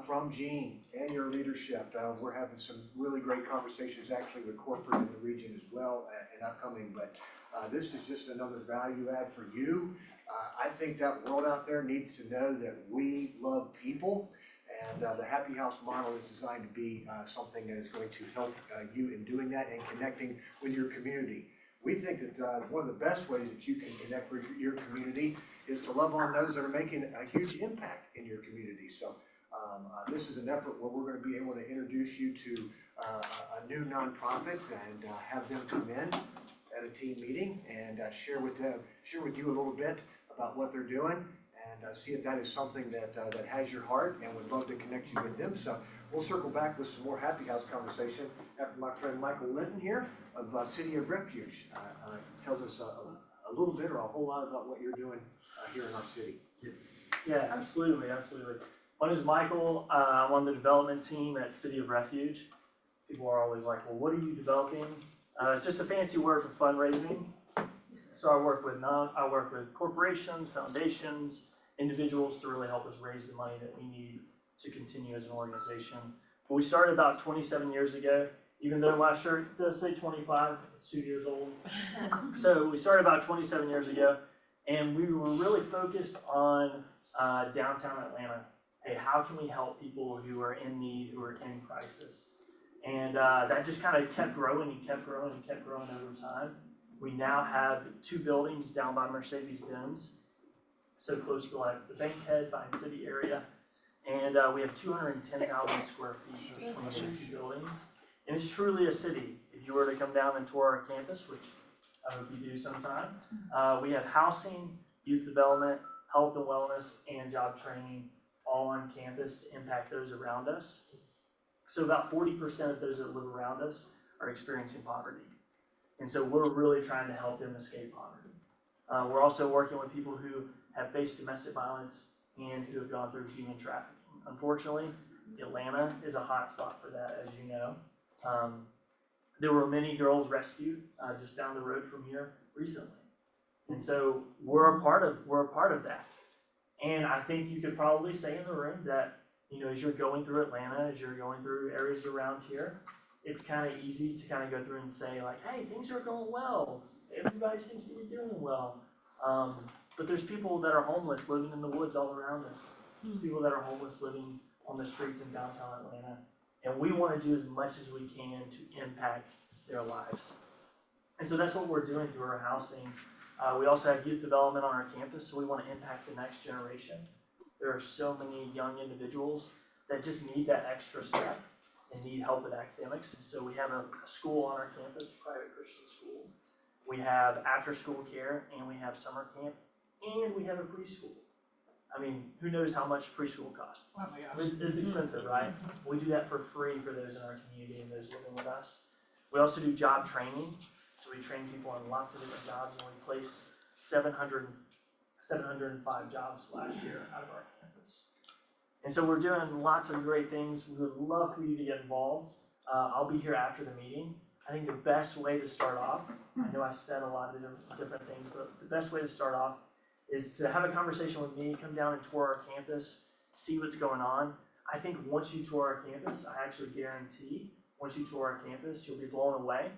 from Jean and your leadership. We're having some really great conversations actually with corporate in the region as well and upcoming, but this is just another value add for you. I think that world out there needs to know that we love people, and the Happy House model is designed to be something that is going to help you in doing that and connecting with your community. We think that one of the best ways that you can connect with your community is to love on those that are making a huge impact in your community. So this is an effort where we're going to be able to introduce you to a new nonprofit and have them come in at a team meeting and share with you a little bit about what they're doing and see if that is something that has your heart, and would love to connect you with them. So we'll circle back with some more Happy House conversation after my friend Michael Linton here of City of Refuge tells us a little bit or a whole lot about what you're doing here in our city. Yeah, absolutely. My name is Michael. I'm on the development team at City of Refuge. People are always like, well, what are you developing? It's just a fancy word for fundraising. So I work with corporations, foundations, individuals to really help us raise the money that we need to continue as an organization. But we started about 27 years ago. Even though my shirt does say 25, it's 2 years old. So we started about 27 years ago, and we were really focused on downtown Atlanta. Hey, how can we help people who are in need, who are in crisis? And that just kind of kept growing over time. We now have 2 buildings down by Mercedes-Benz, so close to like the Bankhead, Vine City area. And we have 210,000 square feet between those two buildings. And it's truly a city. If you were to come down and tour our campus, which I hope you do sometime, we have housing, youth development, health and wellness, and job training all on campus to impact those around us. So about 40% of those that live around us are experiencing poverty. And so we're really trying to help them escape poverty. We're also working with people who have faced domestic violence and who have gone through human trafficking. Unfortunately, Atlanta is a hot spot for that, as you know. There were many girls rescued just down the road from here recently. And so we're a part of that. And I think you could probably say in the room that, as you're going through Atlanta, as you're going through areas around here, it's kind of easy to kind of go through and say like, hey, things are going well. Everybody seems to be doing well. But there's people that are homeless living in the woods all around us. There's people that are homeless living on the streets in downtown Atlanta. And we want to do as much as we can to impact their lives. And so that's what we're doing through our housing. We also have youth development on our campus, so we want to impact the next generation. There are so many young individuals that just need that extra step and need help with academics. And so we have a school on our campus, a private Christian school. We have after-school care, and we have summer camp, and we have a preschool. I mean, who knows how much preschool costs? It's expensive, right? We do that for free for those in our community and those living with us. We also do job training. So we train people on lots of different jobs, and we placed 705 jobs last year out of our campus. And so we're doing lots of great things. We would love for you to get involved. I'll be here after the meeting. I think the best way to start off, I know I said a lot of different things, but the best way to start off is to have a conversation with me, come down and tour our campus, see what's going on. I think once you tour our campus, I actually guarantee, once you tour our campus, you'll be blown away.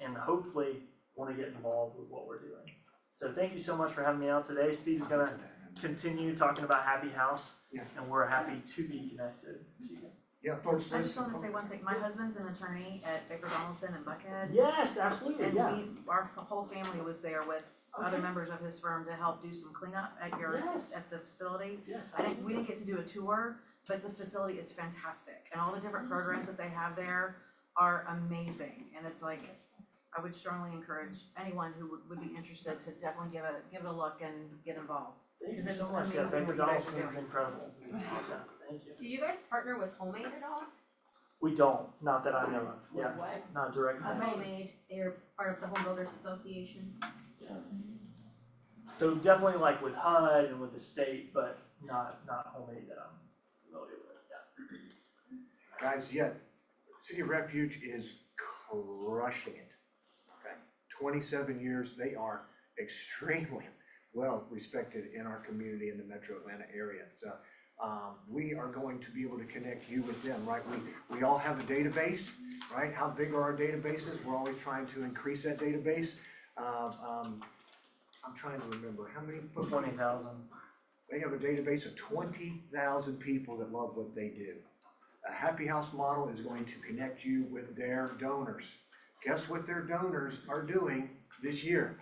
And hopefully want to get involved with what we're doing. So thank you so much for having me out today. Steve's going to continue talking about Happy House, and we're happy to be connected to you. Yeah, folks, I just wanna say one thing, my husband's an attorney at Baker Donaldson in Buckhead. Yes, absolutely, And yeah. our whole family was there with other Okay. members of his firm to help do some cleanup at yours, Yes. at the facility. Yes, We didn't get to do a tour, but the facility is fantastic, and all the different programs that they have there are amazing, and it's like, I would strongly encourage anyone who would be interested to definitely give it a look and get involved. Thank you Because so it's much. Yeah, amazing Baker what you guys are Donaldson is doing. incredible. Awesome. Thank you. Do you guys partner with Homemade at all? We don't, not that I know of. Yeah, What? not directly. Homemade, they're part of the Home Builders Association. So definitely like with HUD and with the state, but not Homemade that I'm familiar with. Yeah. Guys, yeah, City of Refuge is crushing it. Okay. 27 years, they are extremely well respected in our community in the metro Atlanta area. So, we are going to be able to connect you with them, right? We all have a database, right? How big are our databases? We're always trying to increase that database. I'm trying to remember, how many? 20,000. They have a database of 20,000 people that love what they do. A Happy House model is going to connect you with their donors. Guess what their donors are doing this year?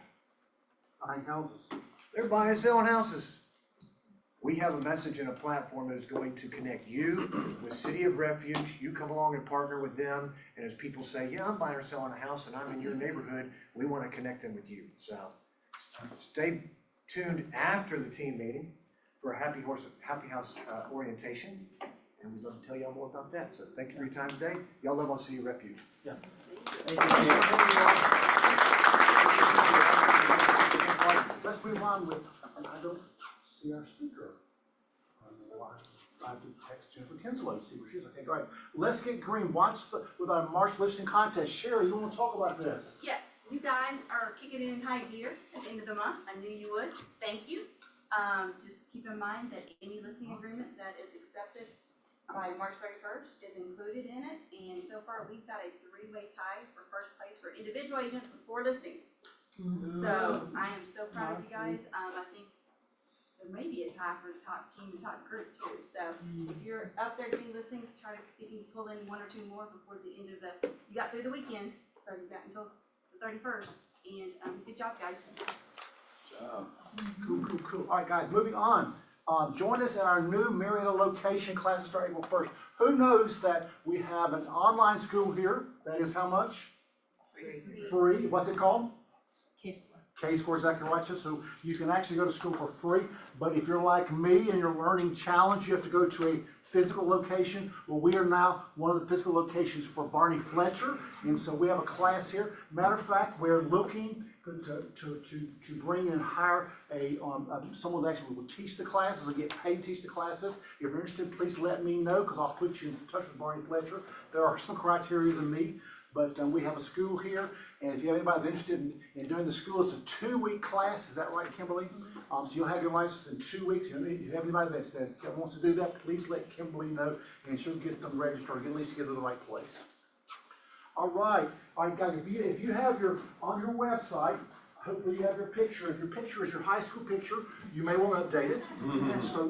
Buying houses. They're buying and selling houses. We have a message and a platform that is going to connect you with City of Refuge. You come along and partner with them, and as people say, yeah, I'm buying or selling a house and I'm in your neighborhood, we want to connect them with you. So stay tuned after the team meeting for a Happy House orientation, and we'd love to tell y'all more about that. So thank you for your time today. Y'all love on City of Refuge. Yeah. Let's move on with, and I don't see our speaker on the line. I have to text Jennifer Kinslow to see where she is. Okay, great. Let's get green. With our March listening contest. Sherry, you want to talk about this? Yes, you guys are kicking it in high gear at the end of the month. I knew you would. Thank you. Just keep in mind that any listing agreement that is accepted by March 31st is included in it. And so far, we've got a three-way tie for first place for individual agents with 4 listings. So I am so proud of you guys. I think there may be a tie for the top team, the top group too. So if you're up there getting listings, try to see if you can pull in 1 or 2 more before the end of you got through the weekend. So you got until the 31st. And good job, guys. Cool. All right, guys, moving on. Join us in our new Marietta location. Classes start April 1st. Who knows that we have an online school here that is how much? Free. What's it called? K-Score, exactly right. So you can actually go to school for free. But if you're like me and you're learning challenge, you have to go to a physical location. Well, we are now one of the physical locations for Barney Fletcher. And so we have a class here. Matter of fact, we're looking to bring in and hire someone that actually will teach the classes and get paid to teach the classes. If you're interested, please let me know, because I'll put you in touch with Barney Fletcher. There are some criteria to meet, but we have a school here, and if you have anybody interested in doing the school, it's a 2-week class. Is that right, Kimberly? So you'll have your license in 2 weeks. If you have anybody that wants to do that, please let Kimberly know, and she'll get them registered, at least get to the right place. All right, guys, if you have on your website, hopefully you have your picture. If your picture is your high school picture, you may want to update it. And so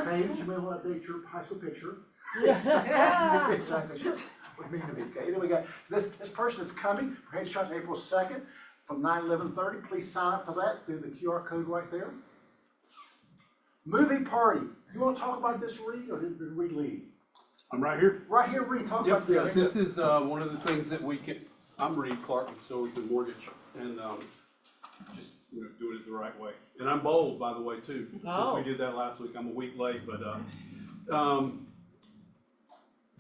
Paige, you may want to update your high school picture. Exactly. What mean to be, okay? Then we got this person is coming for headshots April 2nd from 9-11:30. Please sign up for that through the QR code right there. Movie party. You want to talk about this, Reed, or did Reed leave? I'm right here. Right here, Reed, talk about this. This is one of the things that we can, I'm Reed Clark, and so we can mortgage, and just doing it the right way. And I'm bold, by the way, too. Since we did that last week, I'm a week late, but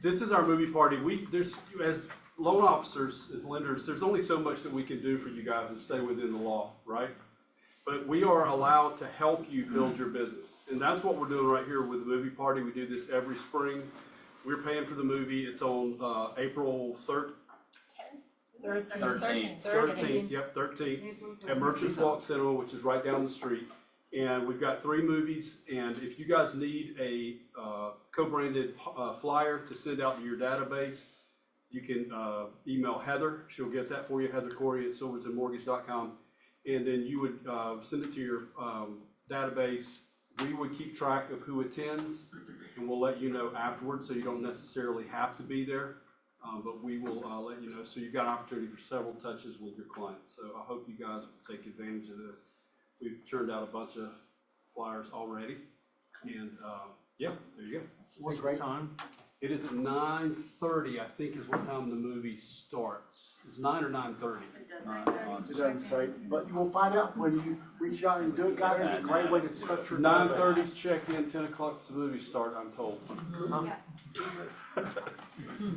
this is our movie party. There's, as loan officers, as lenders, there's only so much that we can do for you guys and stay within the law, right? But we are allowed to help you build your business. And that's what we're doing right here with the movie party. We do this every spring. We're paying for the movie. It's on April 13th, at Merchants Walk Cinema, which is right down the street. And we've got 3 movies, and if you guys need a co-branded flyer to send out to your database, you can email Heather. She'll get that for you, Heather Corey at silvertonmortgage.com. And then you would send it to your database. We would keep track of who attends, and we'll let you know afterwards, so you don't necessarily have to be there. But we will let you know, so you've got an opportunity for several touches with your clients. So I hope you guys will take advantage of this. We've turned out a bunch of flyers already, and yeah, there you go. What's the time? It is at 9:30, I think, is what time the movie starts. It's 9 or 9:30. It doesn't say, but you will find out when you reach out and do it, guys. It's a great way to touch your 9:30 is check-in, 10 o'clock is the movie start, I'm told.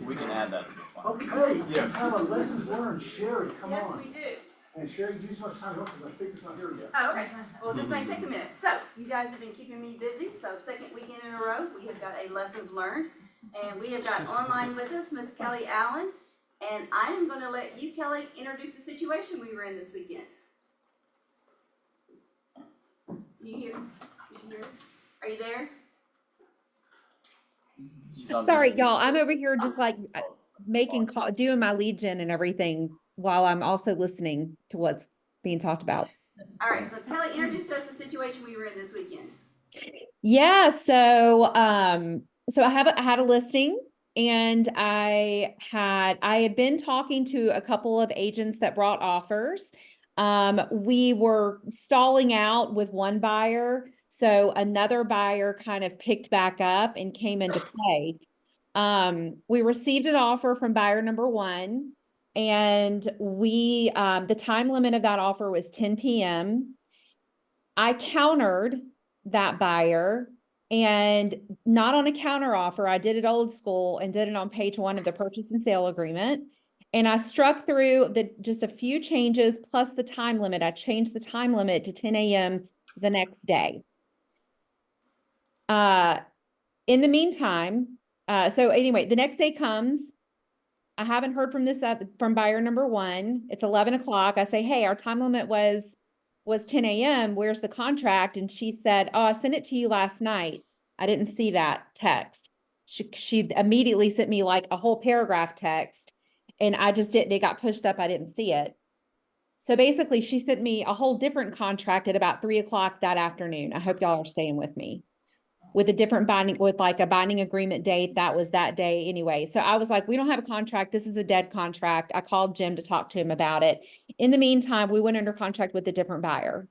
We can add that to the plan. Okay, Yes. have a lessons learned. Sherry, come on. Yes, we do. And Sherry, use much time because our speaker's not here yet. Oh, okay. Well, this may take a minute. So, you guys have been keeping me busy, so second weekend in a row, we have got a lessons learned. And we have got online with us, Miss Kelly Allen. And I am gonna let you, Kelly, introduce the situation we were in this weekend. Do you hear? Is she here? Are you there? Sorry, y'all. I'm over here just like making call, doing my lead gen and everything while I'm also listening to what's being talked about. All right, but Kelly, introduce us the situation we were in this weekend. Yeah, so I had a listing, and I had been talking to a couple of agents that brought offers. We were stalling out with one buyer, so another buyer kind of picked back up and came into play. We received an offer from buyer number 1, and the time limit of that offer was 10 p.m. I countered that buyer, and not on a counter offer. I did it old school and did it on page 1 of the purchase and sale agreement. And I struck through just a few changes plus the time limit. I changed the time limit to 10 a.m. the next day. In the meantime, so anyway, the next day comes. I haven't heard from buyer number 1. It's 11 o'clock. I say, hey, our time limit was 10 a.m. Where's the contract? And she said, oh, I sent it to you last night. I didn't see that text. She immediately sent me like a whole paragraph text, and I just didn't, it got pushed up. I didn't see it. So basically she sent me a whole different contract at about 3 o'clock that afternoon. I hope y'all are staying with me. With a different with like a binding agreement date. That was that day anyway. So I was like, we don't have a contract. This is a dead contract. I called Jim to talk to him about it. In the meantime, we went under contract with a different buyer.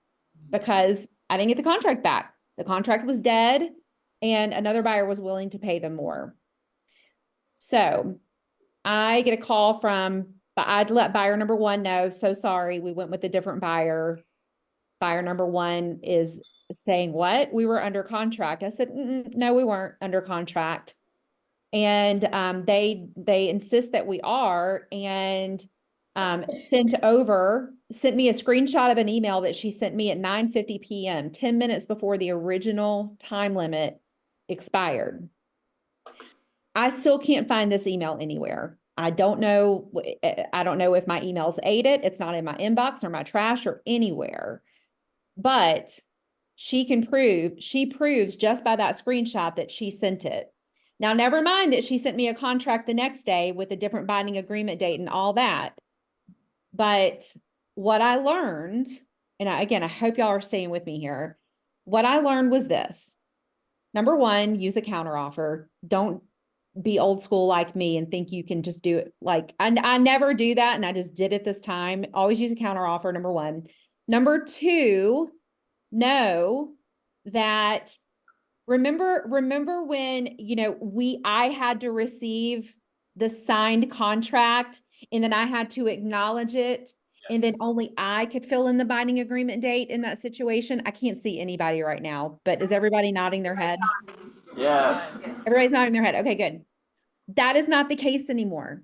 because I didn't get the contract back. The contract was dead and another buyer was willing to pay them more. So I get a call from, but I'd let buyer number one know, so sorry, we went with a different buyer. Buyer number one is saying, what? We were under contract. I said, no, we weren't under contract. And they insist that we are, and sent me a screenshot of an email that she sent me at 9:50 p.m., 10 minutes before the original time limit expired. I still can't find this email anywhere. I don't know if my emails ate it. It's not in my inbox or my trash or anywhere. But she proves just by that screenshot that she sent it. Now, never mind that she sent me a contract the next day with a different binding agreement date and all that. But what I learned, and I hope y'all are staying with me here. What I learned was this. Number one, use a counteroffer. Don't be old school like me and think you can just do it. Like, I never do that, and I just did it this time. Always use a counteroffer, number one. Number two, know that remember when, I had to receive the signed contract and then I had to acknowledge it, and then only I could fill in the binding agreement date in that situation. I can't see anybody right now, but is everybody nodding their head? Yes. Everybody's nodding their head. Okay, good. That is not the case anymore.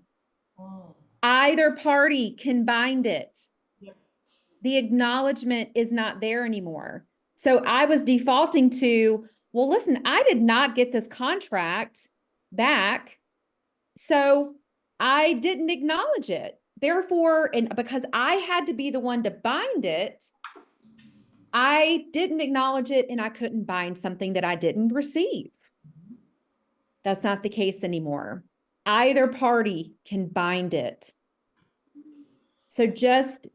Either party can bind it. The acknowledgement is not there anymore. So I was defaulting to, well, listen, I did not get this contract back, so I didn't acknowledge it. Therefore, and because I had to be the one to bind it, I didn't acknowledge it and I couldn't bind something that I didn't receive. That's not the case anymore. Either party can bind it. So just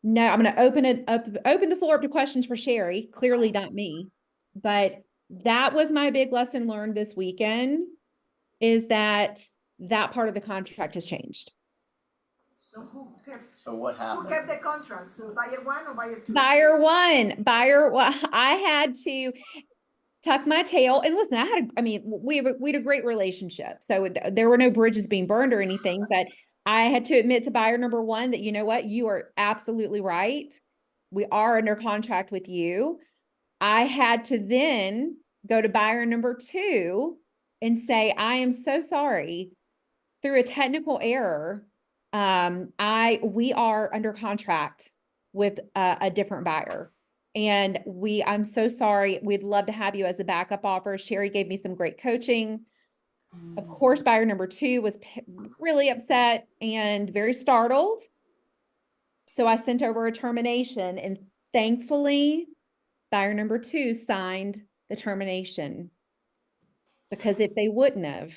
no, I'm going to open the floor up to questions for Sherry, clearly not me, but that was my big lesson learned this weekend, is that part of the contract has changed. So what happened? Who kept the contract? So buyer one or buyer two? Buyer one, I had to tuck my tail, and listen, we had a great relationship. So there were no bridges being burned or anything, but I had to admit to buyer number one that, you know what, you are absolutely right. We are under contract with you. I had to then go to buyer number two and say, I am so sorry. Through a technical error, we are under contract with a different buyer. And I'm so sorry. We'd love to have you as a backup offer. Sherry gave me some great coaching. Of course, buyer number two was really upset and very startled. So I sent over a termination, and thankfully, buyer number two signed the termination, because if they wouldn't have,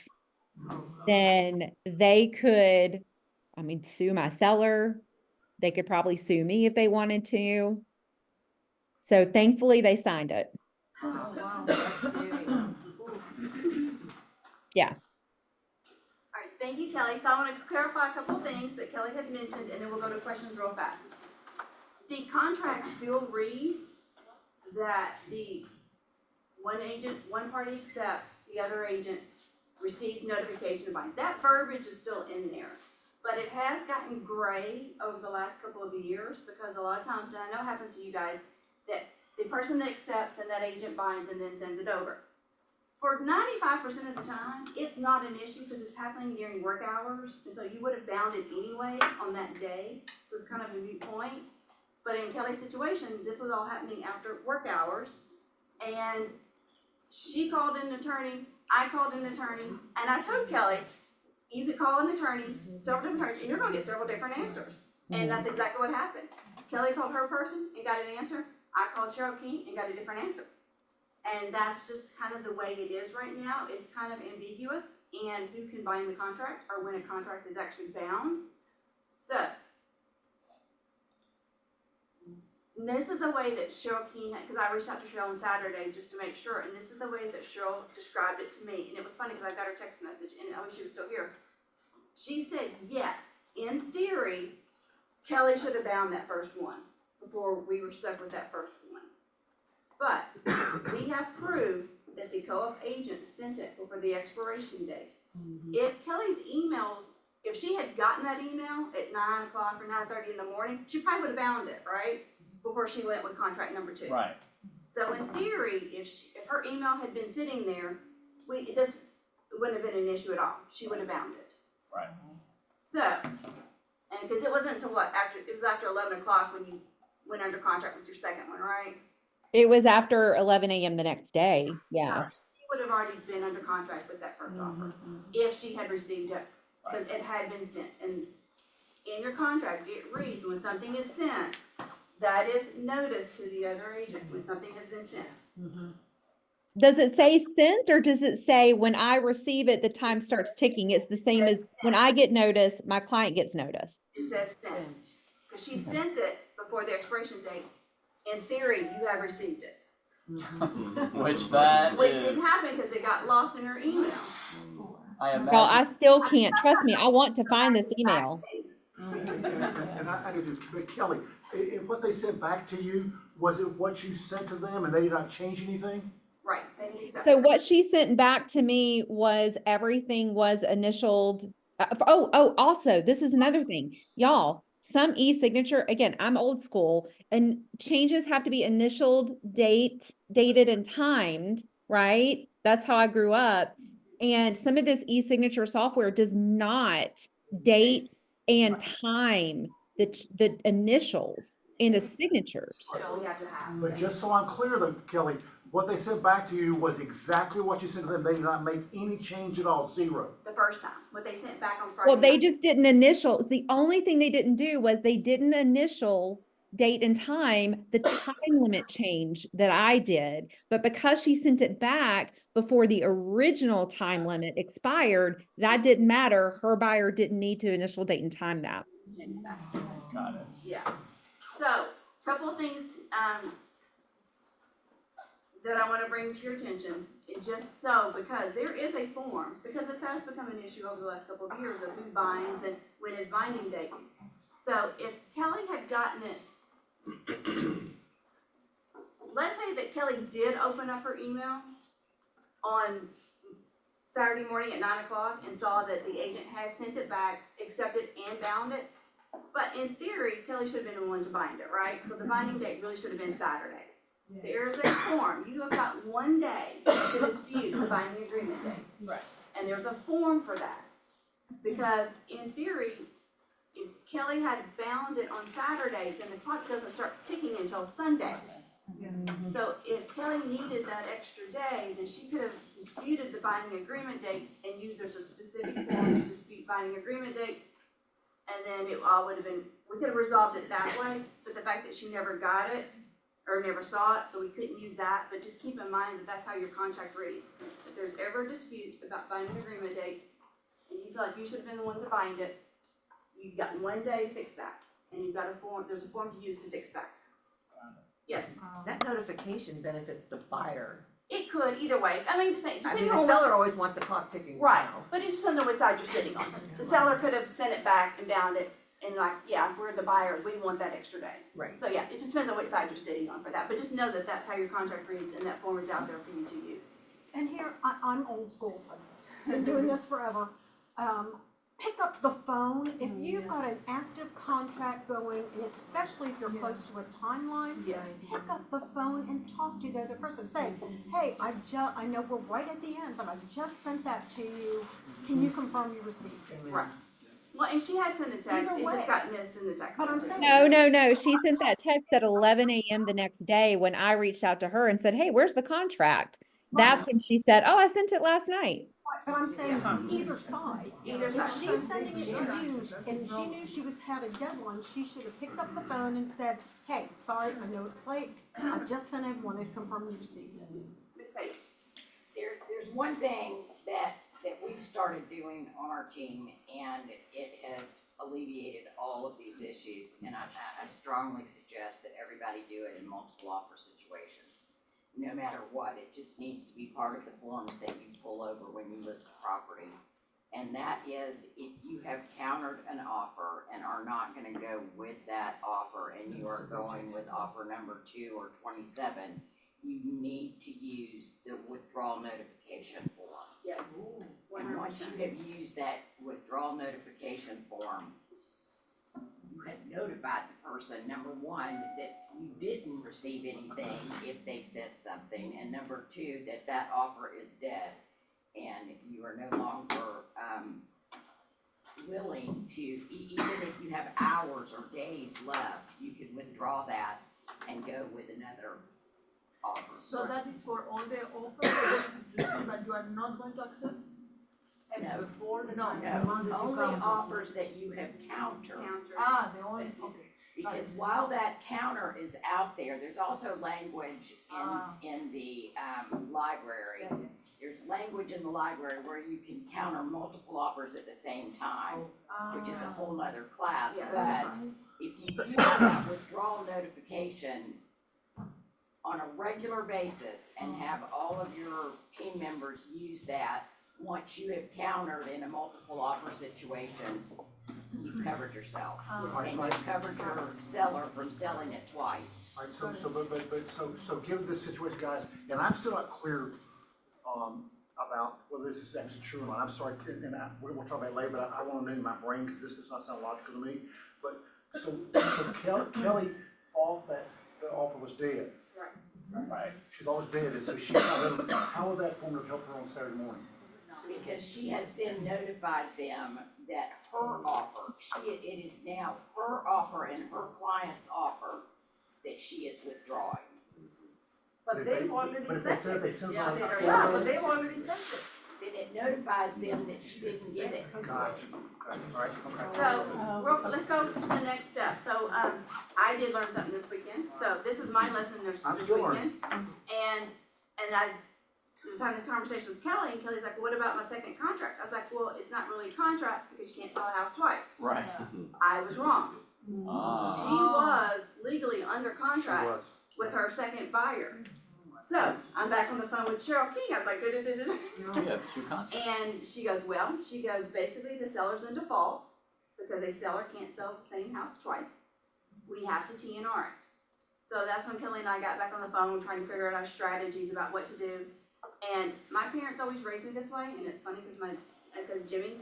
then they could, sue my seller. They could probably sue me if they wanted to. So thankfully they signed it. Oh, wow. Yeah. All right, thank you, Kelly. So I want to clarify a couple of things that Kelly had mentioned, and then we'll go to questions real fast. The contract still reads that the one party accepts, the other agent receives notification of bind. That verbiage is still in there, but it has gotten gray over the last couple of years, because a lot of times, and I know it happens to you guys, that the person that accepts and that agent binds and then sends it over. For 95% of the time, it's not an issue because it's happening during work hours, and so you would have bound it anyway on that day, so it's kind of a moot point. But in Kelly's situation, this was all happening after work hours, and she called an attorney, I called an attorney, and I told Kelly, you could call an attorney, several different attorneys, and you're gonna get several different answers. And that's exactly what happened. Kelly called her person and got an answer. I called Cheryl King and got a different answer. And that's just kind of the way it is right now. It's kind of ambiguous, and who can bind the contract or when a contract is actually bound. So, this is the way that Cheryl King, because I reached out to Cheryl on Saturday just to make sure, and this is the way that Cheryl described it to me. And it was funny because I got her text message, and I wish she was still here. She said, yes, in theory, Kelly should have bound that first one before we were stuck with that first one. But we have proved that the co-op agent sent it before the expiration date. If Kelly's emails, if she had gotten that email at 9 o'clock or 9:30 in the morning, she probably would have found it, right? Before she went with contract number 2. Right. So in theory, if her email had been sitting there, it wouldn't have been an issue at all. She would have found it. Right. So, and because it wasn't until it was after 11 o'clock when you went under contract with your second one, right? It was after 11 a.m. the next day. Yeah. She would have already been under contract with that first offer if she had received it, because it had been sent. And in your contract, it reads when something is sent, that is notice to the other agent when something has been sent. Does it say sent, or does it say when I receive it, the time starts ticking? It's the same as when I get notice, my client gets notice. It says sent, because she sent it before the expiration date. In theory, you have received it. Which that Which is, didn't happen because it got lost in her email. I imagine. Well, I still can't, trust me, I want to find this email. And I do too, but Kelly, if what they sent back to you, was it what you sent to them and they did not change anything? Right, they need So what she sent back to me was everything was initialed. Also, this is another thing, y'all. Some e-signature, again, I'm old school, and changes have to be initialed, dated and timed, right? That's how I grew up. And some of this e-signature software does not date and time the initials in the signatures. So we have to have. But just so I'm clear though, Kelly, what they sent back to you was exactly what you sent to them. They did not make any change at all, zero. The first time, what they sent back on Friday. Well, they night. just didn't initial. The only thing they didn't do was they didn't initial date and time, the time limit change that I did. But because she sent it back before the original time limit expired, that didn't matter. Her buyer didn't need to initial date and time that. Got it. Yeah. So, couple of things, that I wanna bring to your attention, and just so, because there is a form, because this has become an issue over the last couple of years of who binds and when is binding date. So if Kelly had gotten it, let's say that Kelly did open up her email on Saturday morning at 9 o'clock and saw that the agent had sent it back, accepted and bound it. But in theory, Kelly should have been the one to bind it, right? So the binding date really should have been Saturday. There's a form, you have got 1 day to dispute the binding agreement date. Right. And there's a form for that. Because in theory, if Kelly had bound it on Saturday, then the clock doesn't start ticking until Sunday. So if Kelly needed that extra day, then she could have disputed the binding agreement date and used there's a specific form to dispute binding agreement date. And then it all would have been, we could have resolved it that way, but the fact that she never got it or never saw it, so we couldn't use that, but just keep in mind that that's how your contract reads. If there's ever a dispute about binding agreement date, and you feel like you should have been the one to bind it, you've got 1 day to fix that, and you've got a form, there's a form to use to fix that. Yes, That notification benefits the buyer. it could, either way, I mean, just saying, I mean, depending the on seller what, always wants the clock ticking right, now. but it just depends on which side you're sitting on. The seller could have sent it back and bound it, and like, yeah, if we're the buyer, we want that extra day. Right. So yeah, it just depends on which side you're sitting on for that, but just know that that's how your contract reads, and that form is out there for you to use. And here, I'm old school, I've been doing this forever. Pick up the phone, if you've got an active contract going, and especially if you're close to a timeline, pick up the phone and talk to the other person. Say, hey, I know we're right at the end, but I just sent that to you, can you confirm you received it? Right. Well, and she had sent a text, Either it way. just got missed in the text. But I'm message. saying- No. She sent that text at 11 a.m. the next day when I reached out to her and said, hey, where's the contract? That's when she said, oh, I sent it last night. But I'm saying either side. Either If side. she's sending it to you and she knew she had a deadline, she should have picked up the phone and said, hey, sorry, I know it's late. I just sent it, wanted to confirm you received it. Ms. Page. There's one thing that we've started doing on our team, and it has alleviated all of these issues, and I strongly suggest that everybody do it in multiple offer situations. No matter what, it just needs to be part of the forms that you pull over when you list a property. And that is, if you have countered an offer and are not gonna go with that offer, and you are going with offer number 2 or 27, you need to use the withdrawal notification form. Yes. And once you have used that withdrawal notification form, you have notified the person, number one, that you didn't receive anything if they said something, and number two, that that offer is dead, and you are no longer, willing to, even if you have hours or days left, you can withdraw that and go with another offer. So that is for all the offers that you are not going to accept? And No. before the No, ones that you only counted? offers that you have countered. Ah, the only, okay. Because while that counter is out there, there's also language in the, library. There's language in the library where you can counter multiple offers at the same time, which is a whole nother class, Yeah, but that's if you use that withdrawal notification on a regular basis and have all of your team members use that, once you have countered in a multiple offer situation, you've covered yourself. And you've covered your seller from selling it twice. Alright, so given this situation, guys, and I'm still not clear, about whether this is actually true or not, I'm sorry, and we'll talk about it later, but I wanna know in my brain, cause this does not sound logical to me, but, so Kelly thought that the offer was dead. Right. She's always dead, and so she, how would that form of help her on Saturday morning? Because she has then notified them that her offer, it is now her offer and her client's offer that she is withdrawing. But they've already But if sent they said they it. sent Yeah, it out- yeah, but they've already sent it. Then it notifies them that she didn't get it. Gotcha, okay, alright, okay. So, let's go to the next step. So, I did learn something this weekend. So this is my lesson this I'm this still weekend. And I was having this conversation with Kelly, and Kelly's like, well, what about my second contract? I was like, well, it's not really a contract because you can't sell a house twice. Right. I was wrong. Ah. She was legally under She contract was. with her second buyer. So, I'm back on the phone with Cheryl King. I was like, You have two contracts. and she goes, basically the seller's in default because a seller can't sell the same house twice. We have to TNR it. So that's when Kelly and I got back on the phone trying to figure out our strategies about what to do. And my parents always raised me this way, and it's funny because Jimmy,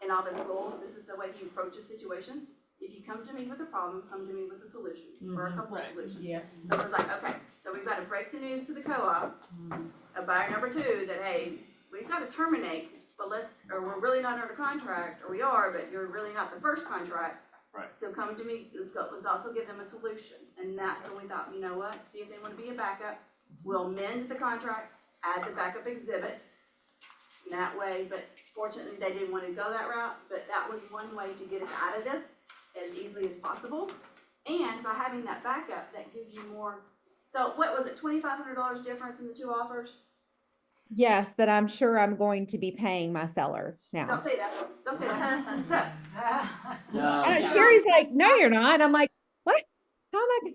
in all his schools, this is the way he approaches situations. If you come to me with a problem, come to me with a solution, or a couple of solutions. Yeah. So it's like, okay, so we've got to break the news to the co-op, buyer number two, that, hey, we've got to terminate, but or we're really not under contract, or we are, but you're really not the first contract. Right. So come to me, let's also give them a solution, and that's when we thought, you know what, see if they want to be a backup, we'll amend the contract, add the backup exhibit, that way, but fortunately, they didn't want to go that route, but that was one way to get us out of this as easily as possible. And by having that backup, that gives you more, so what was it, $2,500 difference in the two offers? Yes, that I'm sure I'm going to be paying my seller Don't now. say that, don't say that. So, Sherry's like, no, you're not. I'm like, what? How am I?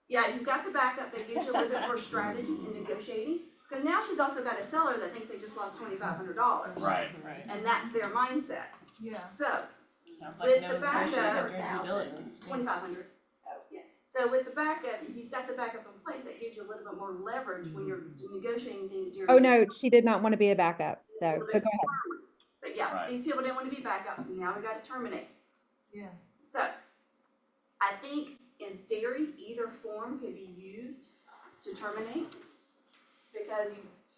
yeah, you've got the backup that gives you a little bit more strategy in negotiating. Because now she's also got a seller that thinks they just lost $2,500. Right. And that's their mindset. Yeah. So, Sounds with like the no pressure backup, under due diligence. 2,500. Yeah. So with the backup, if you've got the backup in place, that gives you a little bit more leverage when you're negotiating things during. Oh, no, she did not want to be a backup A though, little but bit go ahead. firmer. But yeah, Right. these people didn't want to be backups, and now we got to terminate. Yeah. So, I think in theory, either form could be used to terminate, because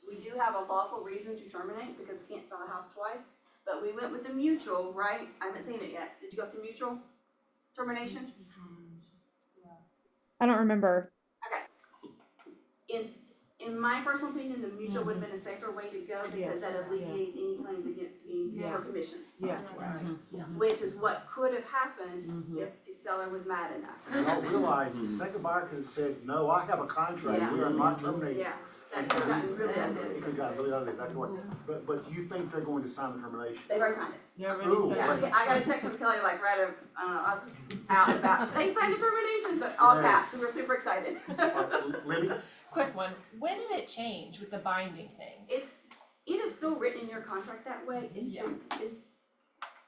we do have a lawful reason to terminate, because we can't sell a house twice. But we went with the mutual, right? I haven't seen it yet. Did you go through mutual termination? I don't remember. In my personal opinion, the mutual would have been a safer way to go, because that alleviates any claims against me for commissions. Yeah. Which is what could have happened if the seller was mad enough. And y'all realize the second buyer could have said, no, I have a contract, we are not terminating. Yeah, that could have gotten really ugly. It could have gotten really ugly, that's what, but you think they're going to sign the termination? They've already signed it. Ooh, Yeah, wait. I got a text from Kelly like right up, I don't know, I was just out and about, they signed the termination, so all caps, we were super excited. Libby? Quick one, when did it change with the binding thing? It is still written in your contract that way, it's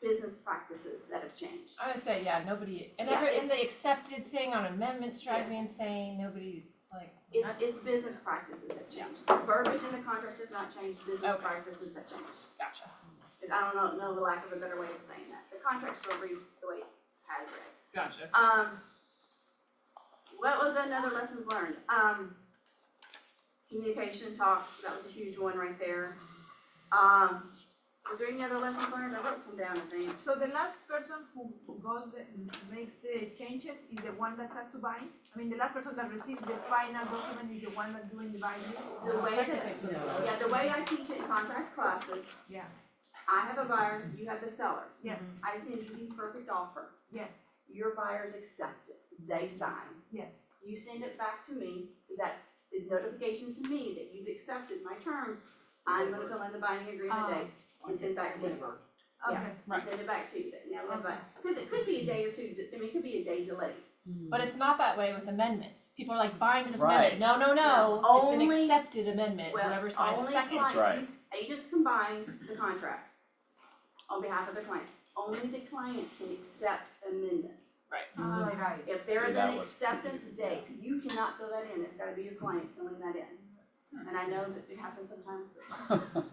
business practices that have changed. I would say, yeah, nobody, and Yeah, and the accepted thing on amendments drives me insane, nobody like. It's business practices that change. The verbiage in the contract does not change, business practices that change. Gotcha. I don't know the lack of a better way of saying that. The contract still reads the way it has read. Gotcha. What was another lessons learned? Communication, talk, that was a huge one right there. Was there any other lessons learned? I wrote some down, I think. So the last person who makes the changes is the one that has to bind? I mean, the last person that receives the final document is the one that doing the binding? The way that, the way I teach it in contract classes, Yeah, I have a buyer, you have the seller. yes, I send you the perfect offer. yes, Your buyers accept it, they sign. yes. You send it back to me, that is notification to me that you've accepted my terms. I'm gonna fill in the binding agreement date and send it back to you. Okay. Yeah, and send it back to you, now we're back, because it could be a day or two, I mean, it could be a day delay. But it's not that way with amendments. People are like buying this Right. amendment. No, no, no. Yeah. It's an Only- accepted amendment. Well, Whoever signs a only second. client- right. Agents can bind the contracts on behalf of the clients. Only the client can accept amendments. Right. If there See, is that an was- acceptance date, you cannot fill that in, it's gotta be your client filling that in. And I know that it happens sometimes, but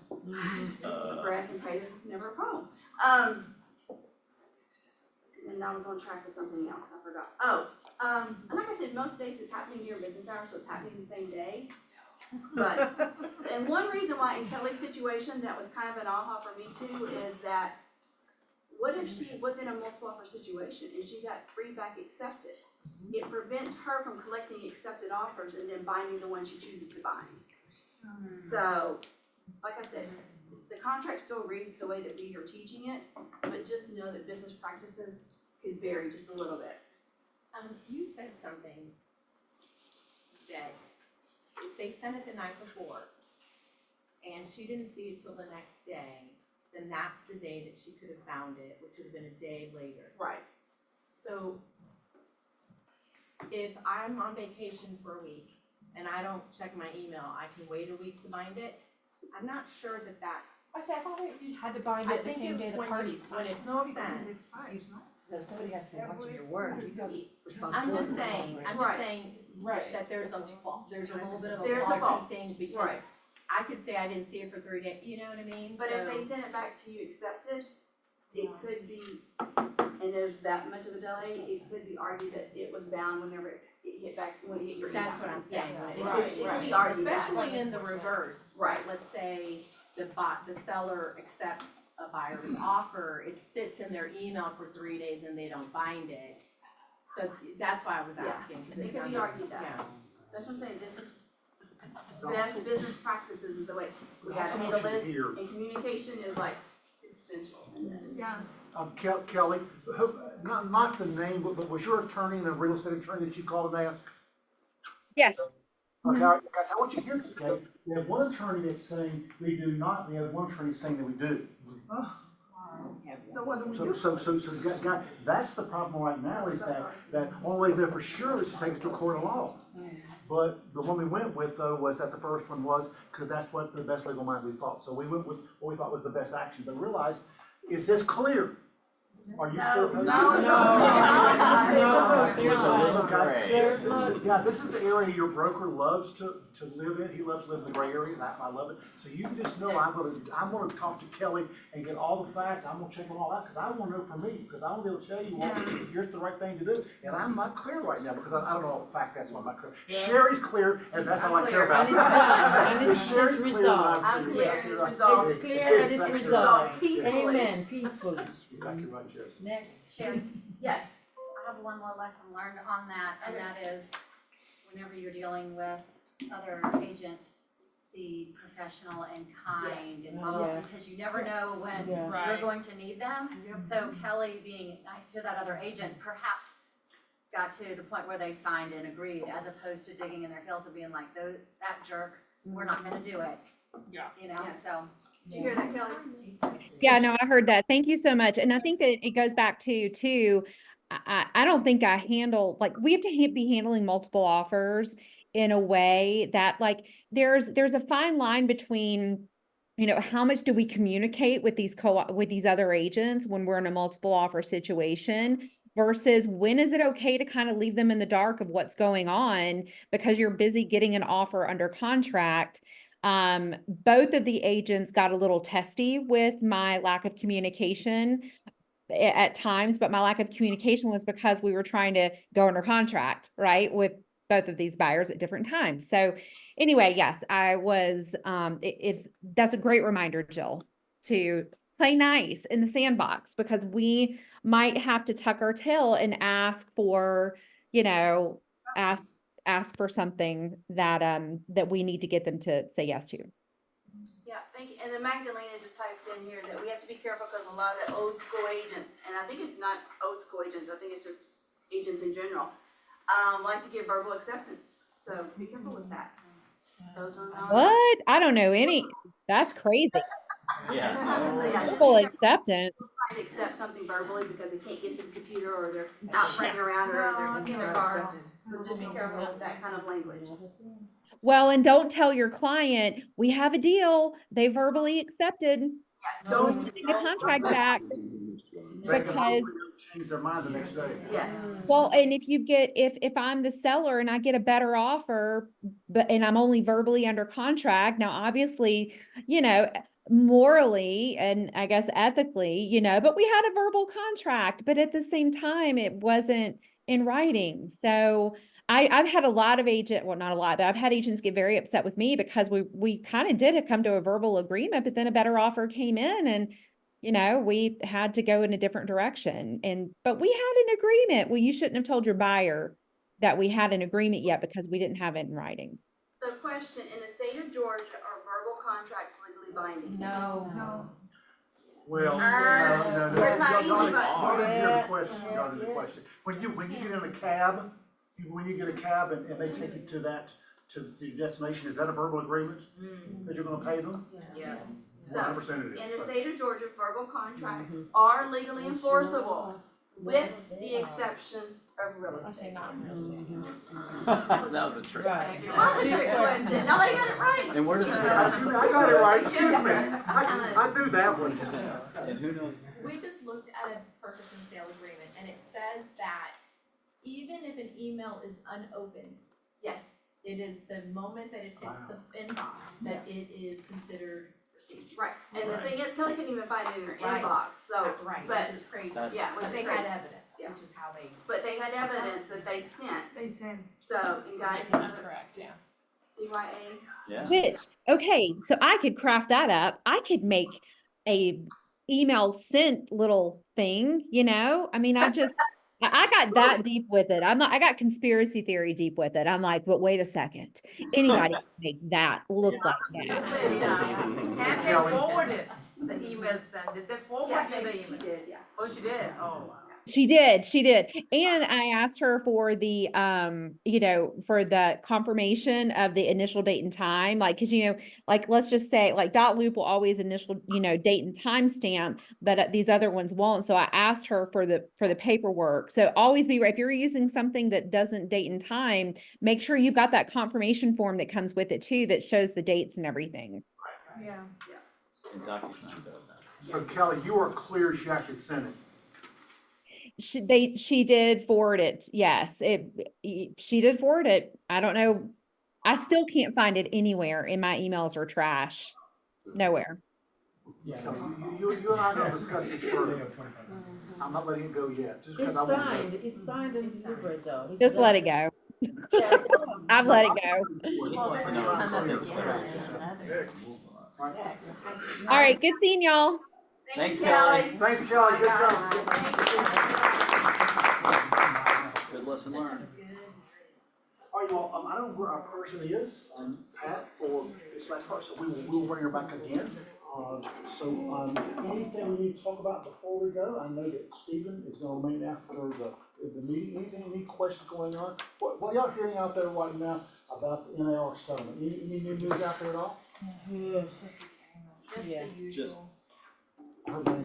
just take a deep breath and pray that it's never a problem. And I was on track with something else, I forgot. And like I said, most days it's happening during business hours, so it's happening the same day. But, and one reason why in Kelly's situation, that was kind of an aha for me too, is that what if she was in a multiple offer situation and she got 3 back accepted? It prevents her from collecting accepted offers and then binding the one she chooses to bind. So, like I said, the contract still reads the way that we are teaching it, but just know that business practices could vary just a little bit. You said something that if they sent it the night before and she didn't see it till the next day, then that's the day that she could have found it, which would have been a day later. Right. So if I'm on vacation for a week and I don't check my email, I can wait a week to bind it. I'm not sure that that's. I thought you had to bind I it the think same day it's the when parties when sign. it's No, because sent. it expires, no? No, somebody has to be watching your work, you have I'm responsibility. just saying, Right. that there's a little bit of a There's a faulty fault. thing because Right. I could say I didn't see it for 3 days, you know what I mean? But if they send it back to you accepted, it could be, and there's that much of a delay, it could be argued that it was bound whenever it hit back, when it hit your email. That's what I'm saying. Yeah. when it- Right, it could right. be Argued that. Especially in the reverse, Right. let's say the seller accepts a buyer's offer, it sits in their email for 3 days and they don't bind it. So that's why I was Yeah. asking, because It it's could be under, argued that. yeah. That's what I'm saying, this is, best business practices is the way, we gotta handle this, and communication is like essential in this. Yeah. Kelly, not the name, but was your attorney the real estate attorney that you called and asked? Yes. Okay, guys, I want you to hear this, okay? We have one attorney that's saying we do not, we have one attorney saying that we do. So what do we So, do? guy, that's the problem right now, is that only way to know for sure is to take it to a court of law. But the one we went with, though, was that the first one was, because that's what the best legal mind we thought. So we went with what we thought was the best action, but realized, is this clear? Are you clear? Listen, guys, yeah, this is the area your broker loves to live in. He loves to live in the gray area, and I love it. So you can just know I'm gonna talk to Kelly and get all the facts. I'm gonna check them all out, because I wanna know for me, because I wanna be able to tell you, well, here's the right thing to do. And I'm not clear right now, because I don't know all the facts, that's why I'm not clear. Sherry's clear, and that's all I care about. And it's Sherry's resolved. clear, and I'm clear and it's resolved. It's clear and it's Exactly. resolved. Peacefully. Amen, peacefully. Exactly right, Sherry. Next. Sherry, Yes. I have one more lesson learned on that, and that is whenever you're dealing with other agents, be professional and kind and humble, Yes. because you never know when Yeah. you're Right. going to need them. So Kelly being nice to that other agent perhaps got to the point where they signed and agreed, as opposed to digging in their heels and being like, that jerk, we're not gonna do it. Yeah. You know, Yes. so. Did you hear that, Kelly? Yeah, no, I heard that. Thank you so much. And I think that it goes back to, too, I don't think I handle, like, we have to be handling multiple offers in a way that, like, there's a fine line between, you know, how much do we communicate with these with these other agents when we're in a multiple offer situation versus when is it okay to kind of leave them in the dark of what's going on because you're busy getting an offer under contract. Both of the agents got a little testy with my lack of communication at times, but my lack of communication was because we were trying to go under contract, right, with both of these buyers at different times. So anyway, yes, I was, that's a great reminder, Jill, to play nice in the sandbox, because we might have to tuck our tail and ask for, ask for something that, that we need to get them to say yes to. Yeah, thank you. And then Magdalena just typed in here that we have to be careful because a lot of the old school agents, and I think it's not old school agents, I think it's just agents in general, like to give verbal acceptance. So be careful with that. Those are not. What? I don't know any, that's crazy. Yeah. So yeah, just Full be careful. acceptance. Trying to accept something verbally because they can't get to the computer or they're not playing around or they're in their car. So just be careful with that kind of language. Well, and don't tell your client, we have a deal, they verbally accepted, Don't sending a contract back. Because change their mind the next day. yes. well, and if I'm the seller and I get a better offer, and I'm only verbally under contract, now obviously, morally and I guess ethically, but we had a verbal contract, but at the same time, it wasn't in writing. So I've had a lot of well, not a lot, but I've had agents get very upset with me because we kind of did come to a verbal agreement, but then a better offer came in and we had to go in a different direction. But we had an agreement. Well, you shouldn't have told your buyer that we had an agreement yet because we didn't have it in writing. So question, in the state of Georgia, are verbal contracts legally binding? No. Well, no. Where's my easy Y'all button? didn't hear the question, y'all didn't hear the question. When you get in a cab, and they take you to the destination, is that a verbal agreement? That you're gonna pay them? Yes. 100% it In is. the state of Georgia, verbal contracts are legally enforceable with the exception of real estate. That was a trick. Right. It was a trick question. Nobody got it right. And where does it I turn? got it right, excuse me. I knew that one. And who knows? We just looked at a purchase and sale agreement, and it says that even if an email is unopened, Yes. it is the moment that it hits the inbox that it is considered received. Right. And the thing is, Kelly couldn't even find it in her Right. inbox, so. Right, But, which is crazy. yeah, which But is they crazy. had evidence, Yeah. which is how they. But they had evidence that they sent. They sent. So, you guys. It's not correct, yeah. CYA. Yeah. Which, okay, so I could craft that up. I could make a email sent little thing, I mean, I got that deep with it. I got conspiracy theory deep with it. I'm like, but wait a second. Anybody can make that look like that. And they forwarded the email sent. Did they forward Yeah, you the she email? did, yeah. Oh, she did? Oh, wow. She did. And I asked her for the, for the confirmation of the initial date and time, like, cause let's just say like .loop will always initial, date and time stamp, but these other ones won't. So I asked her for the paperwork. So always be, if you're using something that doesn't date and time, make sure you've got that confirmation form that comes with it too, that shows the dates and everything. Yeah. And DocuSign does that. So Kelly, you are clear she actually sent it. She did forward it. Yes, she did forward it. I don't know. I still can't find it anywhere in my emails or trash. Nowhere. You and I are gonna discuss this further. I'm not letting it go yet, just because It's I want to. signed, it's signed and delivered though. It's Just let it go. I've let it go. All right, good seeing y'all. Thanks, Kelly. Thanks, Kelly, good job. Good lesson learned. All right, well, I don't know where our person is, Pat, or this last person, we will bring her back again. Anything we need to talk about before we go? I know that Stephen is gonna remain after the meeting. Any questions going on? What y'all hearing out there right now about the NAR settlement? Any new news out there at all? Yes. Just Yeah. the usual. It's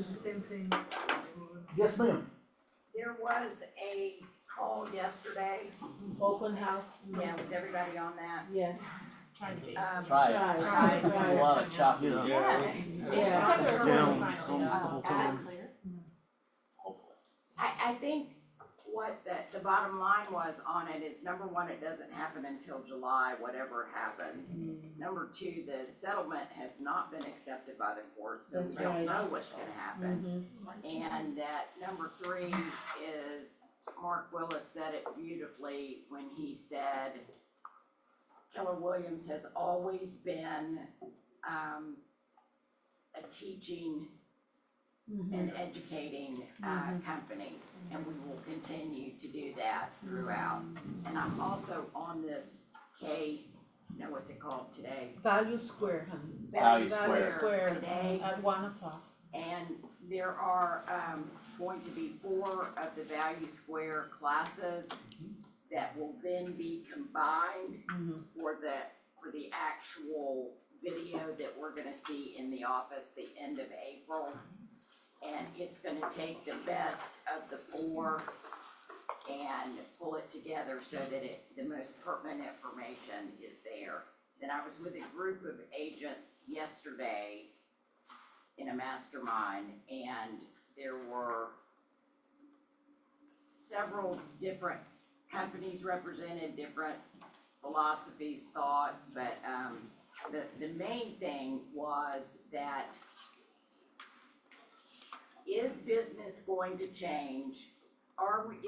the same thing. Yes, ma'am. There was a call yesterday. Open house. Yeah, was everybody on that? Yes. Try it. Try it. It's a lot of choppy. Yeah. Is Down almost the whole that time. clear? Hopefully. I I think what the bottom line was on it is, number one, it doesn't happen until July, whatever happens. Number two, the settlement has not been accepted by the court, so we That's don't right. know what's gonna happen. And that number three is, Mark Willis said it beautifully when he said, Keller Williams has always been, a teaching and educating, company, and we will continue to do that throughout. And I'm also on this what's it called today? Value Square, honey. Value Value Square today. At 1 o'clock. And there are, going to be 4 of the Value Square classes that will then be combined for the actual video that we're gonna see in the office the end of April. And it's gonna take the best of the 4 and pull it together so that the most pertinent information is there. Then I was with a group of agents yesterday in a mastermind, and there were several different companies represented, different philosophies, thought, but the main thing was that, is business going to change?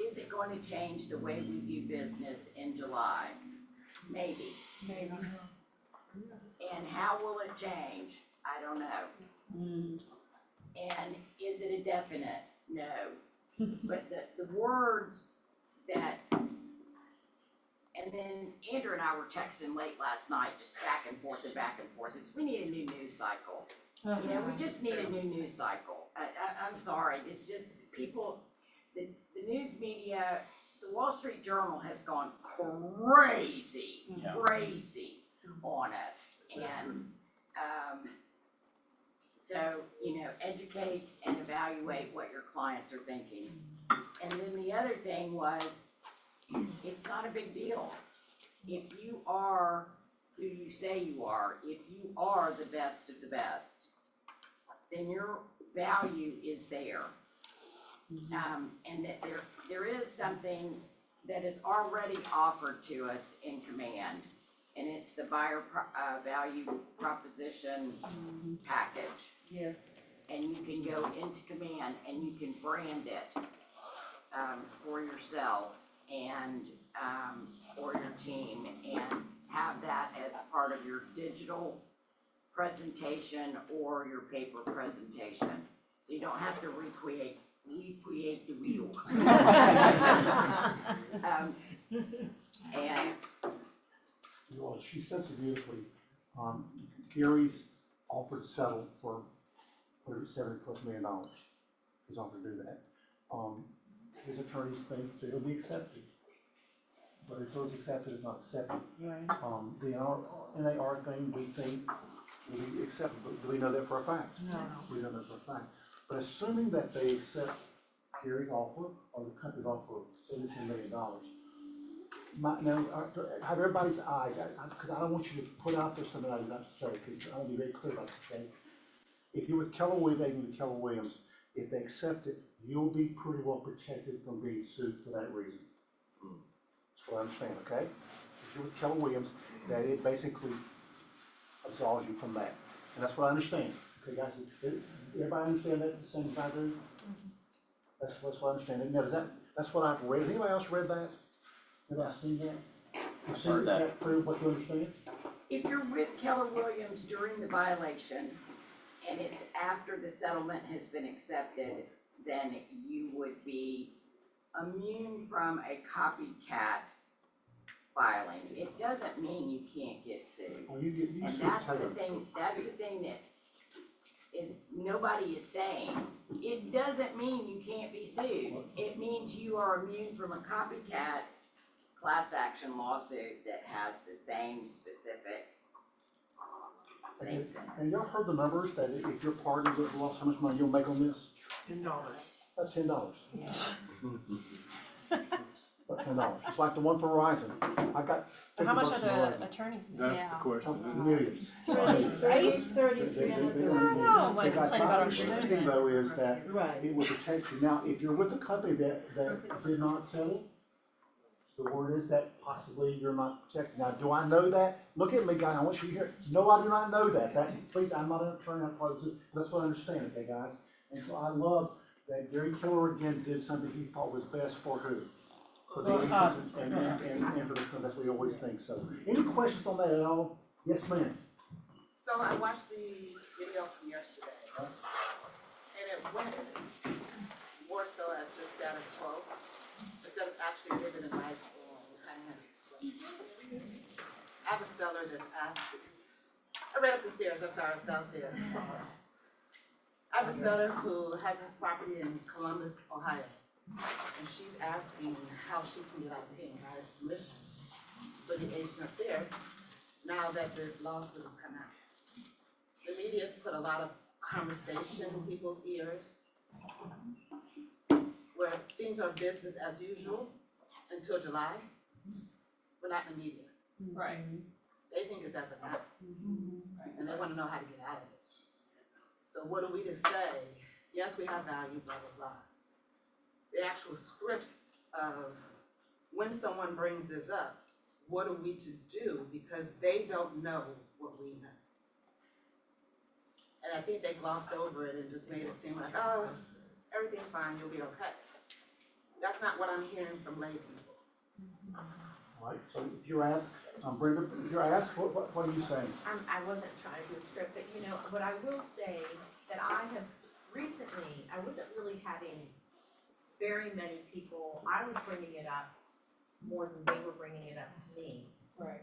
Is it going to change the way we do business in July? Maybe. Maybe. And how will it change? I don't know. And is it a definite? No. But the words that, and then Andrew and I were texting late last night, just back and forth, is we need a new news cycle. You know, we just need a new news cycle. I'm sorry, it's just people, the news media, the Wall Street Journal has gone crazy on us. And, so, educate and evaluate what your clients are thinking. And then the other thing was, it's not a big deal. If you are who you say you are, if you are the best of the best, then your value is there. And that there is something that is already offered to us in Command, and it's the buyer value proposition package. Yeah. And you can go into Command and you can brand it for yourself and or your team, and have that as part of your digital presentation or your paper presentation. So you don't have to recreate the wheel. And Well, she says it beautifully. Gary's offered to settle for $70+ million. He's offered to do that. His attorneys think that it'll be accepted. But until it's accepted, it's not accepted. Right. The NAR thing, we think will be accepted, but do we know that for a fact? No. We don't know for a fact. But assuming that they accept Gary's offer, or the company's offer of $77 million, have everybody's eyes, because I don't want you to put out there something I did not say, because I want to be very clear about this, okay? If you're with Keller Williams, if they accept it, you'll be pretty well protected from being sued for that reason. That's what I understand, okay? If you're with Keller Williams, that it basically absolves you from that. And that's what I understand, okay, guys? Everybody understand that the same as I do? That's what I understand. Now, that's what I've read. Has anybody else read that? Have I seen that? You seen Heard that. that prove what you understand? if you're with Keller Williams during the violation and it's after the settlement has been accepted, then you would be immune from a copycat filing. It doesn't mean you can't get sued. Well, you And sued that's the Taylor. thing that is, nobody is saying. It doesn't mean you can't be sued. It means you are immune from a copycat class action lawsuit that has the same specific things in it. And y'all heard the numbers that if your party would lost how much money you'll make on this? $10. That's $10. but $10, just like the one for Verizon. I got $50 How much are from the Verizon. attorneys? That's the question. Millions. Right? 33 and a They- 30. I know, like, Because complain my about our understanding insurance. though is that Right. it will protect you. Now, if you're with a company that did not settle, the word is that possibly you're not protected. Now, do I know that? Look at me, guys, I want you to hear, no, I do not know that. Please, I'm not an attorney, I'm part of this, that's what I understand, okay, guys? And so I love that Gary Keller again did something he thought was best for who? For the For us. agents and for the, that's what he always thinks, so. Any questions on that at all? Yes, ma'am? So I watched the video from yesterday, and it went more so as the status quo, instead of actually living in life or kind of explain. I have a seller that's asking, I ran up the stairs, I'm sorry, I was downstairs. I have a seller who has a property in Columbus, Ohio, and she's asking how she can get out of paying buyer's permission for the agent up there, now that this lawsuit has come out. The media's put a lot of conversation in people's ears, where things are business as usual until July, but not in the media. Right. They think it's as of now, and they wanna know how to get out of it. So what are we to say? Yes, we have value, blah, blah, blah. The actual scripts of when someone brings this up, what are we to do? Because they don't know what we know. And I think they glossed over it and just made it seem like, oh, everything's fine, you'll be okay. That's not what I'm hearing from lay people. All right, so if you're asked, Brenda, if you're asked, what are you saying? I wasn't trying to do a script, but you know, what I will say that I have recently, I wasn't really having very many people, I was bringing it up more than they were bringing it up to me. Right.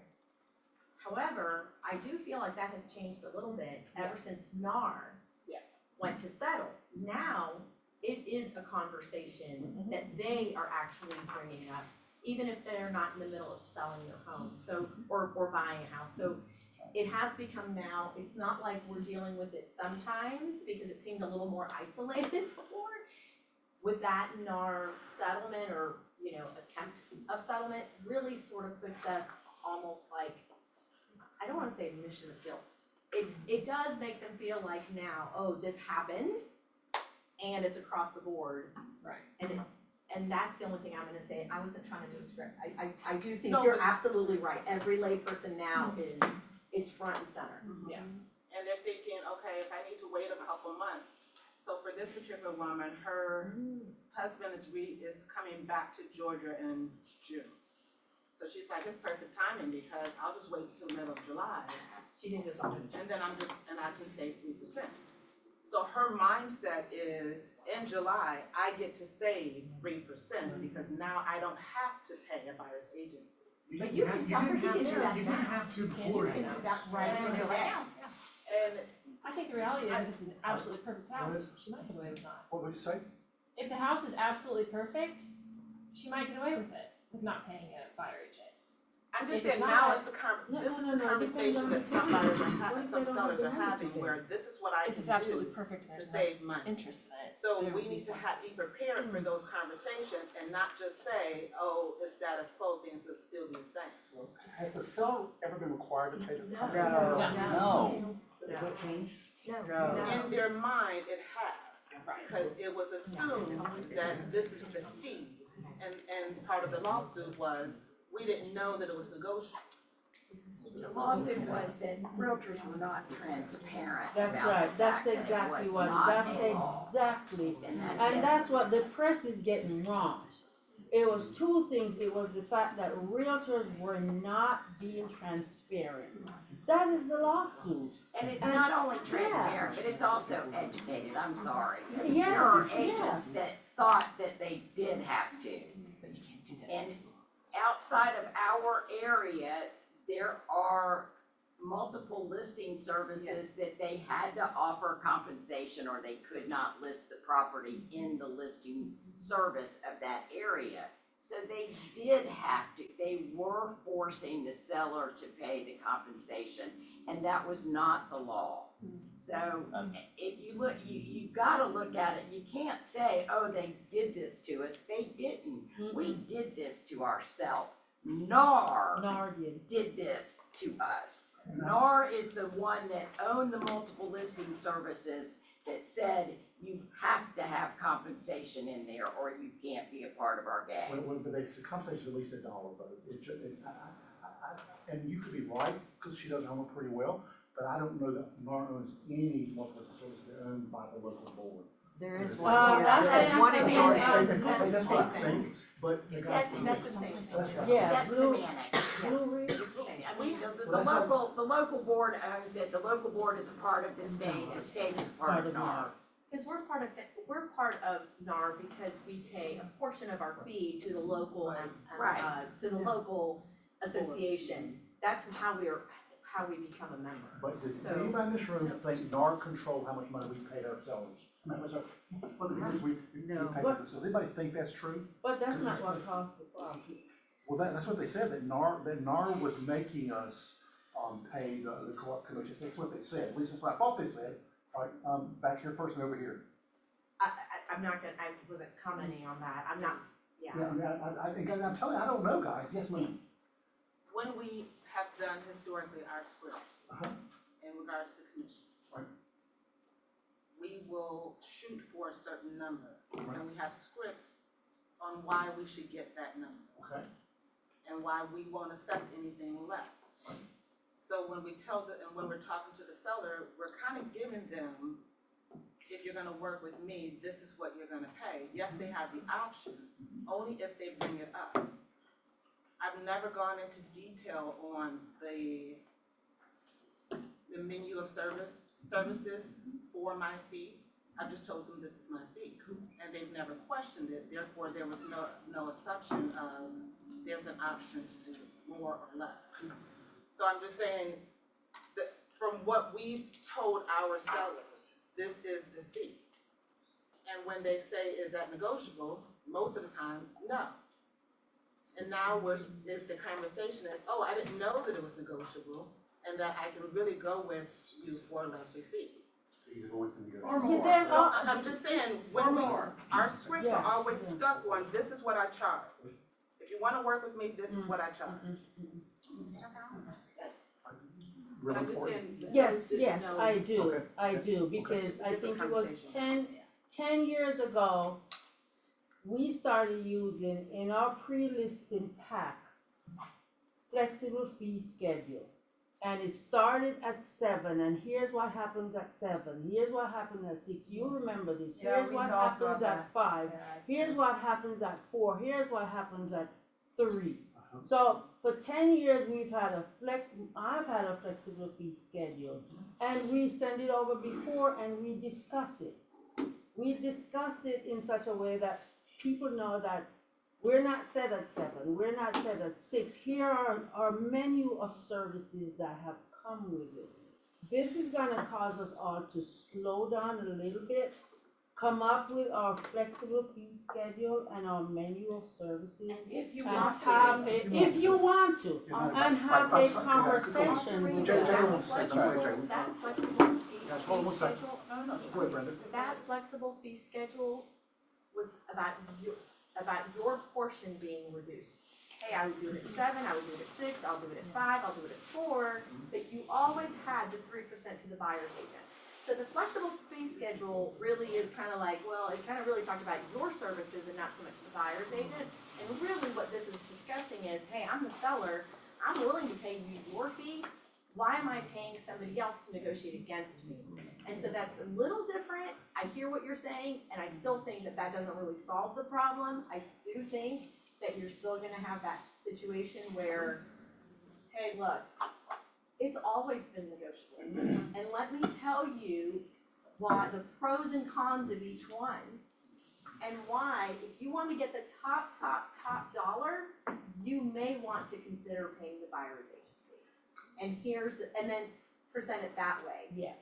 However, I do feel like that has changed a little bit ever since NAR went to settle. Now, it is a conversation that they are actually bringing up, even if they're not in the middle of selling their home, so, or buying a house. So it has become now, it's not like we're dealing with it sometimes, because it seemed a little more isolated before. With that NAR settlement or, you know, attempt of settlement really sort of puts us almost like, I don't wanna say admission of guilt. It does make them feel like now, oh, this happened, and it's across the board. Right. And that's the only thing I'm gonna say. I wasn't trying to do a script. I do think No, you're but- absolutely right. Every layperson now it's front and center. Yeah. And they're thinking, okay, if I need to wait a couple months. So for this particular woman, her husband is coming back to Georgia in June. So she's like, it's perfect timing because I'll just wait until the middle of July. She didn't get something. And then and I can save 3%. So her mindset is, in July, I get to save 3% because now I don't have to pay a buyer's agent. But you can tell her you can do that You now. didn't have to You before. can do that right in July. And I think the reality is if it's an absolutely perfect house, she might get away with not. What would you say? If the house is absolutely perfect, she might get away with it, with not paying a buyer agent. I'm just If it's saying now not- is this is the conversation that some buyers are having, some sellers are having, where this is what I If can it's absolutely do perfect and to there's save no money. interest in it. So there we will need to some- be prepared for those conversations and not just say, oh, it's status quo, things will still be the same. Has the seller ever been required to pay the cost? No. Has that changed? In their mind, it has, because it was assumed that this is the fee. And part of the lawsuit was, we didn't know that it was negotiable. The lawsuit was that realtors were not transparent That's about right, the that's fact that it exactly was what, not that's a law. exactly, And and that's what the press is getting wrong. It was two things, it was the fact that realtors were not being transparent. That is the lawsuit. And it's not only transparent, but it's also educated, I'm sorry. Yes, There are yes. agents that thought that they did have to. And outside of our area, there are multiple listing services that they had to offer compensation or they could not list the property in the listing service of that area. So they did have to, they were forcing the seller to pay the compensation, and that was not the law. So if you look, you gotta look at it, you can't say, oh, they did this to us, they didn't. We did this to ourselves. NAR did this to us. NAR is the one that owned the multiple listing services that said you have to have compensation in there or you can't be a part of our gang. But they, the compensation at least $1, but and you could be right, because she does know her pretty well, but I don't know that NAR owns any multiple services that are owned by the local board. There is one. one, that's one in Georgia. That's what I think, but. That's the same thing. Yeah, That's Blue- semantics. Blue Ridge. It's the same. I mean, the local board owns it, the local board is a part of the state is a part of NAR. Because we're part of NAR because we pay a portion of our fee to the local, to the local association. That's how we become a member. But does So- anybody in this room think NAR control how much money we pay our sellers? How much we pay them. Does anybody think that's true? But that's not what caused the problem. Well, that's what they said, that NAR was making us, pay the co-op commission, that's what they said, at least that's what I thought they said. All right, back here first and over here. I'm not gonna, I wasn't commenting on that, I'm not, Yeah, I mean, I think, I'm telling you, I don't know, guys, yes, ma'am. When we have done historically our scripts in regards to commission. Right. We will shoot for a certain number, and we have scripts on why we should get that number. Okay. And why we won't accept anything less. So when we tell and when we're talking to the seller, we're kind of giving them, if you're gonna work with me, this is what you're gonna pay. Yes, they have the option, only if they bring it up. I've never gone into detail on the menu of services for my fee. I've just told them this is my fee, and they've never questioned it. Therefore, there was no assumption of there's an option to do more or less. So I'm just saying that from what we've told our sellers, this is the fee. And when they say, is that negotiable? Most of the time, no. And now the conversation is, oh, I didn't know that it was negotiable and that I can really go with you for a lesser fee. Or more. Yeah, I'm just saying, when our scripts are always stuck on, this is what I charge. If you wanna work with me, this is what I charge. Really I'm just important. saying, Yes, I do, because I think it was 10 years ago, we started using in our pre-listing pack, flexible fee schedule. And it started at 7, and here's what happens at 7, here's what happens at 6, you remember this, Yeah, here's we what talked happens about at 5, here's what happens at 4, here's what happens at 3. So for 10 years, I've had a flexible fee schedule, and we send it over before and we discuss it. We discuss it in such a way that people know that we're not set at 7, we're not set at 6. Here are our menu of services that have come with it. This is gonna cause us all to slow down a little bit, come up with our flexible fee schedule and our menu of services. If you and want to. have if you want to, and have a conversation with them. That flexible fee Guys, hold on one second. schedule, Go ahead, Brenda. that flexible fee schedule was about your portion being reduced. Hey, I would do it at 7, I would do it at 6, I'll do it at 5, I'll do it at 4, but you always had the 3% to the buyer's agent. So the flexible fee schedule really is kind of like, well, it kind of really talked about your services and not so much the buyer's agent. And really what this is discussing is, hey, I'm the seller, I'm willing to pay you your fee. Why am I paying somebody else to negotiate against me? And so that's a little different. I hear what you're saying, and I still think that that doesn't really solve the problem. I do think that you're still gonna have that situation where, hey, look, it's always been negotiable. And let me tell you why, the pros and cons of each one, and why, if you want to get the top dollar, you may want to consider paying the buyer's agent fee. And then present it that way. Yeah.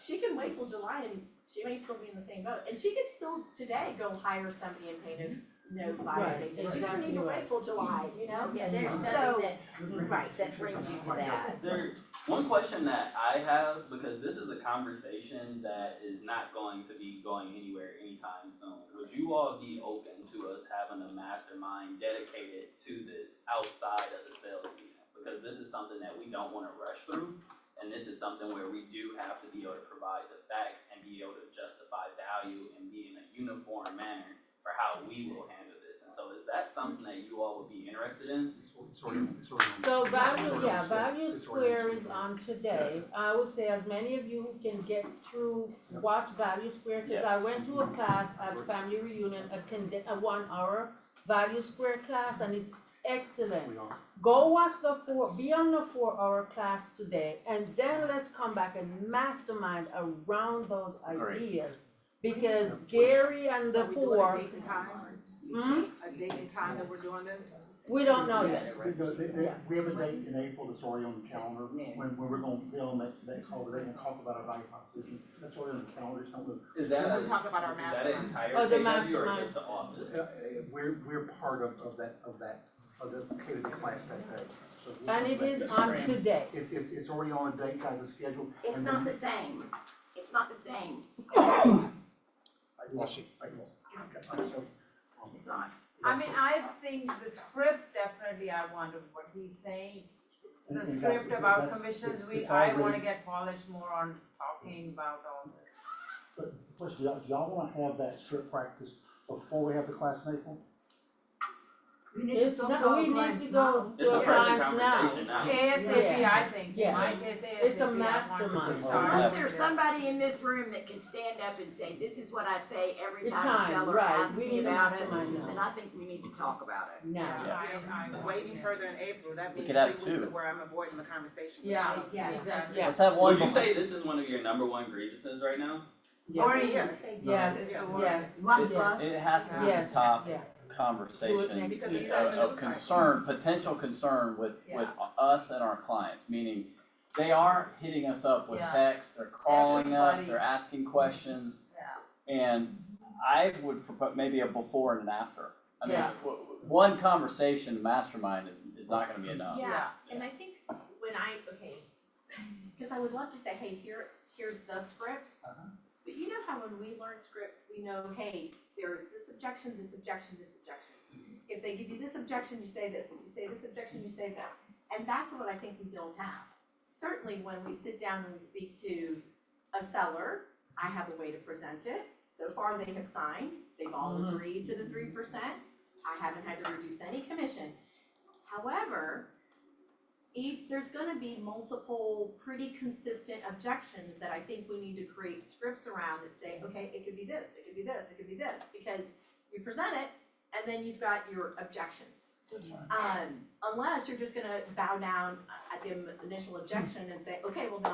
she can wait till July and she may still be in the same boat, and she could still today go hire somebody and pay no buyer's Right, agent, she doesn't need to exactly wait till July, you know? Yeah, there's So- nothing that, right, that brings you to that. One question that I have, because this is a conversation that is not going to be going anywhere anytime soon, would you all be open to us having a mastermind dedicated to this outside of the sales meeting? Because this is something that we don't wanna rush through, and this is something where we do have to be able to provide the facts and be able to justify value and be in a uniform manner for how we will handle this. And so is that something that you all would be interested in? So Value Square is on today. I would say as many of you who can get through, watch Value Square, cause I went to a class at family reunion, attended a 1 hour Value Square class, and it's excellent. Go watch be on the 4 hour class today, and then let's come back and mastermind around those ideas. Because Gary and the So we do four. a date and time? A date and time that we're doing this? We don't know yet. We have a date in April that's already on the calendar, when we're gonna film that call today and talk about our value proposition. That's already on the calendar, it's not with. Is that When we talk about our is that mastermind. an entire Oh, the KW or mastermind. just the office? We're part of this KW class that day. So we'll And it talk is about on this. today. It's already on a date, guys, it's scheduled. It's and not then- the same, it's not the same, it's not. I mean, I think the script, definitely I wonder what he's saying. The And script that- about that's- commissions, it's I already- wanna get polished more on talking about all this. But the question, do y'all wanna have that script practice before we have the class in April? We need to go to It's a a present class conversation now. ASAP, Yeah. I think, Yeah. my case ASAP. It's a I want to mastermind. start Unless with there's this. somebody in this room that can stand up and say, this is what I say every The time a time, seller right. asks We me need a about it, mastermind now. then I think we need to talk about it. Now. Waiting further in April, that We means could have 3 weeks two. of where I'm avoiding the conversation. Yeah, Yes. exactly. Yeah. Let's have one Would you before. say this is one of your number one grievances right now? Or Yes. Yes, yes. One plus. It has to be Yes, the top yeah. conversation Because it's of concern, potential concern with us and our clients, meaning they are hitting us up with Yeah. texts, they're calling us, Everybody. they're asking questions. And I would propose maybe a before and an after. I mean, Yeah. one conversation mastermind is not gonna be enough. Yeah, and I think when because I would love to say, hey, here's the script. But you know how when we learn scripts, we know, hey, there's this objection, this objection, this objection. If they give you this objection, you say this, if you say this objection, you say that. And that's what I think we don't have. Certainly when we sit down and we speak to a seller, I have a way to present it. So far, they have signed, they've all agreed to the 3%. I haven't had to reduce any commission. However, there's gonna be multiple pretty consistent objections that I think we need to create scripts around that say, okay, it could be this, it could be this, it could be this, because you present it and then you've got your objections. Unless you're just gonna bow down at the initial objection and say, okay, well then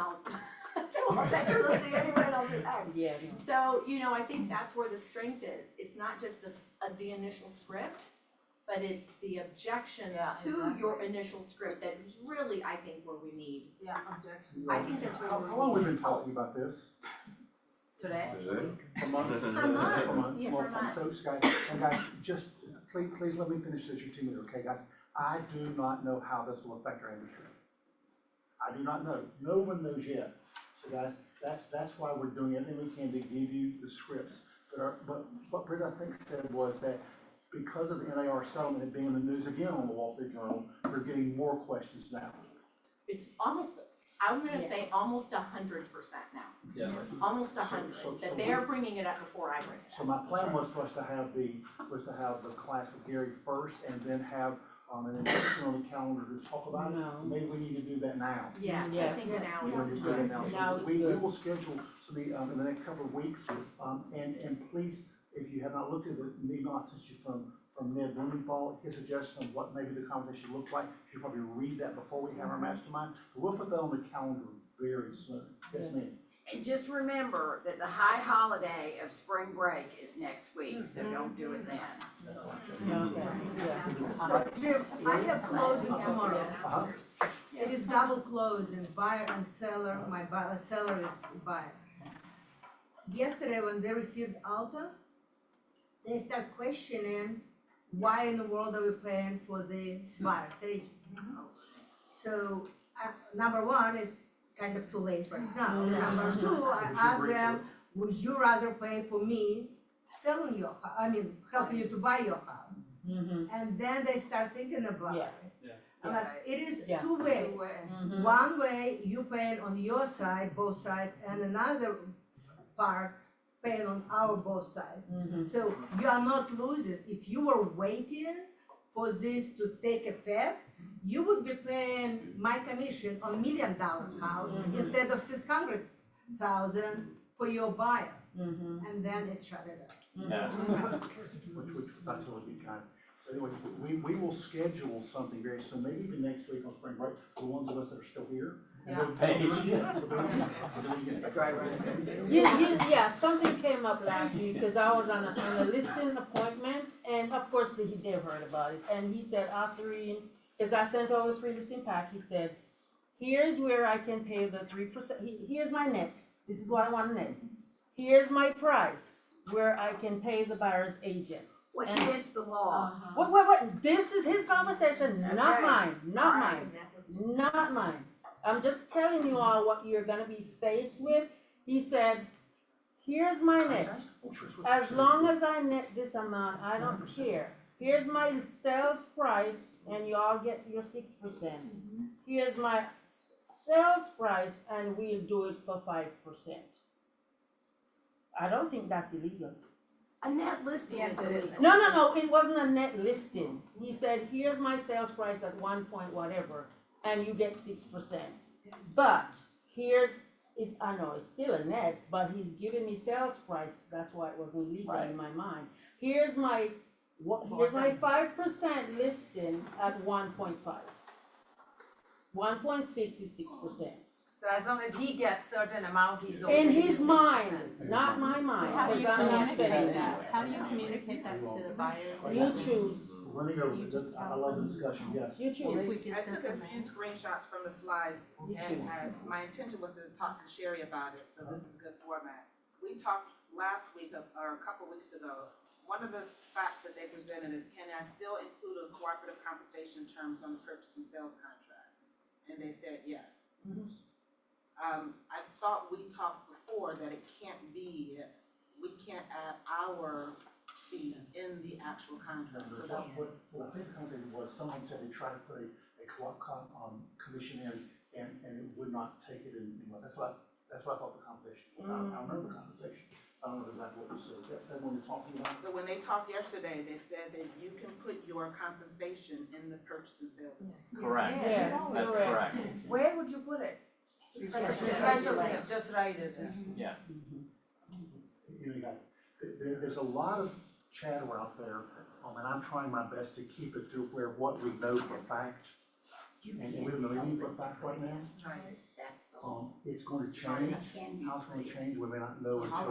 I'll take your listing anyway and I'll do X. Yeah. So, I think that's where the strength is. It's not just the initial script, but it's the objections Yeah, to exactly. your initial script that is really, I think, where we need. Yeah, objection. I think that's where How we're. long have we been talking about this? Today? For months. For months, yeah, Well, for months. So, guys, just, please let me finish this, your 2 minutes, okay, guys? I do not know how this will affect our industry. I do not know. No one knows yet. So guys, that's why we're doing everything we can to give you the scripts that are, but what Britt, I think, said was that because of the NAR settlement and being in the news again on the Wall Street Journal, we're getting more questions now. It's almost, I'm gonna say almost 100% now. Yeah. Almost 100, So that they are bringing it up before I bring it So my plan was for us to have the class with Gary first and then have, an addition on the calendar to talk about it. No. Maybe we need to do that now. up. Yes, I Yes. think now We is want the to do that time. now. Now So it's we good. will schedule some, in the next couple of weeks. And please, if you have not looked at the email I sent you from Ned Blumenthal, his suggestion of what maybe the conversation looked like, you should probably read that before we have our mastermind. We'll put that on the calendar very soon. Yes, ma'am. And just remember that the high holiday of spring break is next week, so don't do it then. Okay, yeah. So Jim, I have closing tomorrow. It is double closing, buyer and seller, seller is buyer. Yesterday, when they received Alta, they start questioning why in the world are we paying for the buyer's agent? So, number one, it's kind of too late right now. Number two, I asked them, would you rather pay for me selling your helping you to buy your house? And then they start thinking about it. I'm like, it is two-way. One way, you paying on your side, both sides, and another part paying on our both sides. So you are not losing. If you were waiting for this to take effect, you would be paying my commission on $1 million house instead of 600,000 for your buyer. And then it shut it up. Which I told you guys. So anyway, we will schedule something very soon, maybe even next week on spring break, the ones of us that are still here. Yeah, something came up last week, because I was on a listing appointment, and of course, they've heard about it, and he said after reading, because I sent over the pre-listing pack, he said, here's where I can pay the 3%, here's my net, this is what I want to net. Here's my price, where I can pay the buyer's agent. What's against the law? What, this is his conversation, not mine, not mine. I'm just telling you all what you're gonna be faced with. He said, here's my net. As long as I net this amount, I don't care. Here's my sales price, and you all get your 6%. Here's my sales price, and we'll do it for 5%. I don't think that's illegal. A net listing is illegal. No, it wasn't a net listing. He said, here's my sales price at 1 point whatever, and you get 6%. But I know it's still a net, but he's giving me sales price, that's why it was illegal in my mind. Here's my 5% listing at 1.5. 1.6 is 6%. So as long as he gets certain amount, he's okay. In his mind, not my mind. How do you because I'm not saying communicate that. that? How do you communicate that to the buyers? You choose. Let me go, I love the discussion, yes. You choose. I took a few screenshots from the slides, and my intention was to talk to Sherry about it, so this is good format. We talked last week, or a couple weeks ago, one of the facts that they presented is, can I still include a cooperative compensation terms on the purchase and sales contract? And they said yes. I thought we talked before that it can't be, we can't add our fee in the actual contract, so that. What I think the concept was, someone said they tried to put a commission in, and it would not take it in, that's what I thought the conversation was. I remember the conversation. I don't know exactly what you said. Is that when you're talking about? So when they talked yesterday, they said that you can put your compensation in the purchase and sales. Correct. Yes, That's correct. Where would you put it? Just write it. Yes. There's a lot of chatter out there, and I'm trying my best to keep it to where what we know for a fact, and we don't know anything for a fact right now. It's going to change. How it's going to change, we may not know until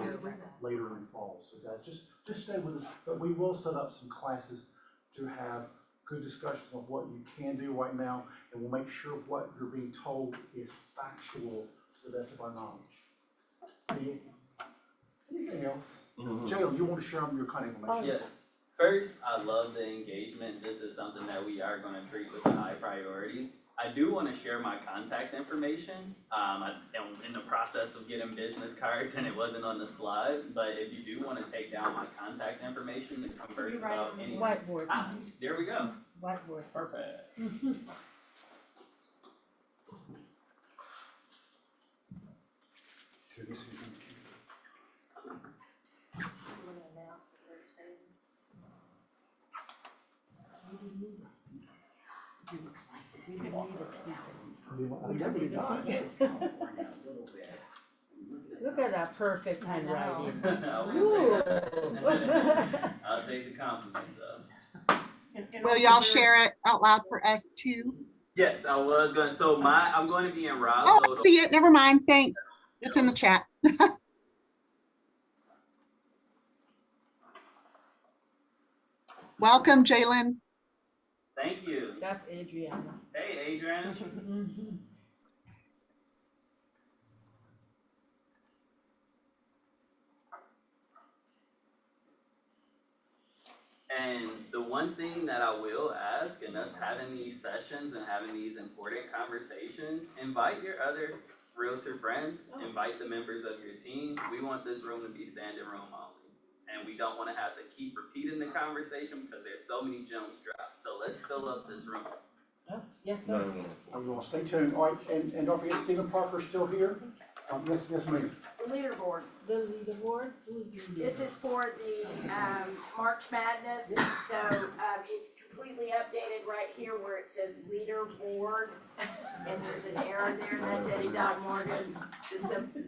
later in the fall. So guys, just stay with us. But we will set up some classes to have good discussions on what you can do right now, and we'll make sure what you're being told is factual to the best of our knowledge. Anything else? Jalen, you want to share your kind of information? Yes. First, I love the engagement. This is something that we are going to treat with a high priority. I do want to share my contact information. I am in the process of getting business cards, and it wasn't on the slide, but if you do want to take down my contact information to converse about any. Whiteboard. There we go. Whiteboard. Perfect. Look at that perfect handwriting. I'll take the compliment though. Will y'all share it out loud for us too? Yes, I was going to. So I'm going to be in Rob. Oh, I see it. Never mind. Thanks. It's in the chat. Welcome, Jalen. Thank you. That's Adriana. Hey, Adrian. And the one thing that I will ask, and us having these sessions and having these important conversations, invite your other realtor friends, invite the members of your team. We want this room to be standing room only. And we don't wanna have to keep repeating the conversation because there's so many gems dropped. So let's fill up this room. Yes, sir. I'm gonna stay tuned. All right, and don't forget Stephen Parker's still here. Yes, ma'am. The leaderboard. The leaderboard, who's the leaderboard? This is for the March Madness, so it's completely updated right here where it says leaderboard, and there's an arrow there, and that's Eddie Dodd Morgan,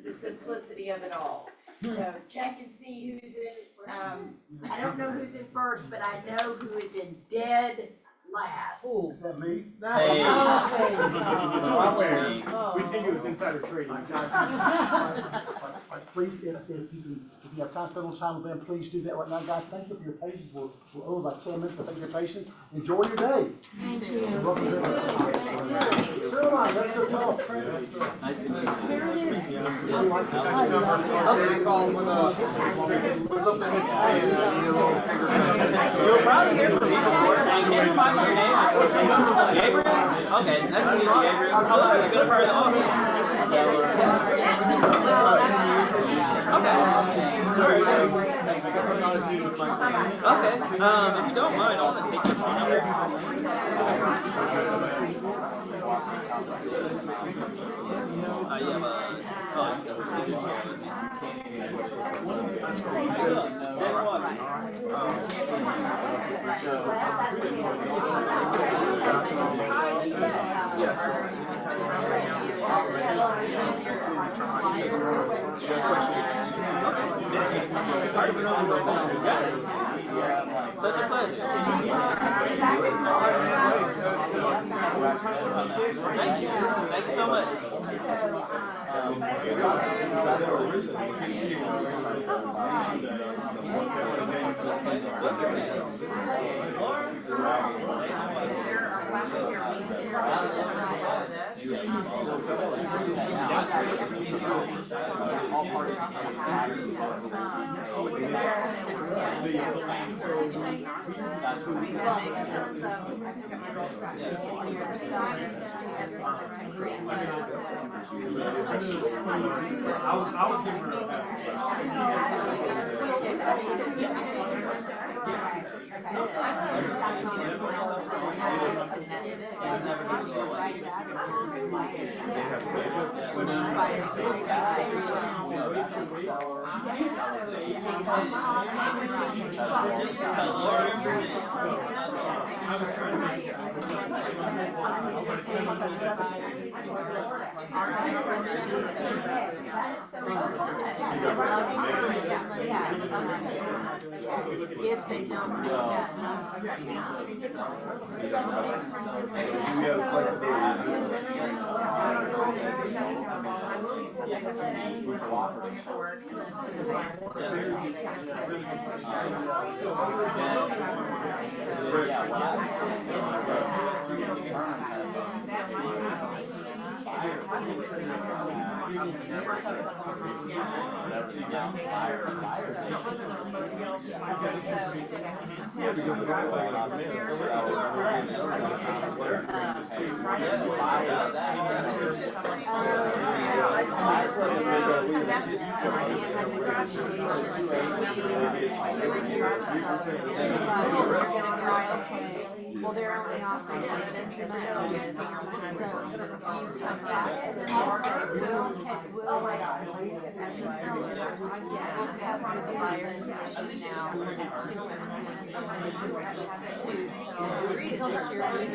the simplicity of it all. So check and see who's in, I don't know who's in first, but I know who is in dead last. Is that me? Hey. It's only fair. We think it was insider trading. Please, if you have time to spend a little time with them, please do that right now, guys. Thank you for your patience. We're over by 10 minutes, but thank you for your patience. Enjoy your day. Thank you. Welcome to let's go talk. Nice to meet you. You'll probably hear from me before. Can you remind me your name? Gabriel? Okay, nice to meet you, Gabriel. How long have you been a part of the office? Okay, if you don't mind, I want to take your phone number. You have such a pleasure. Thank you. Thank you so much. I was giving her If they don't meet that number. Well, they're only offering this amount, so you come back to the market, as the seller, we'll have the buyer's commission now at 2%. To agree to share with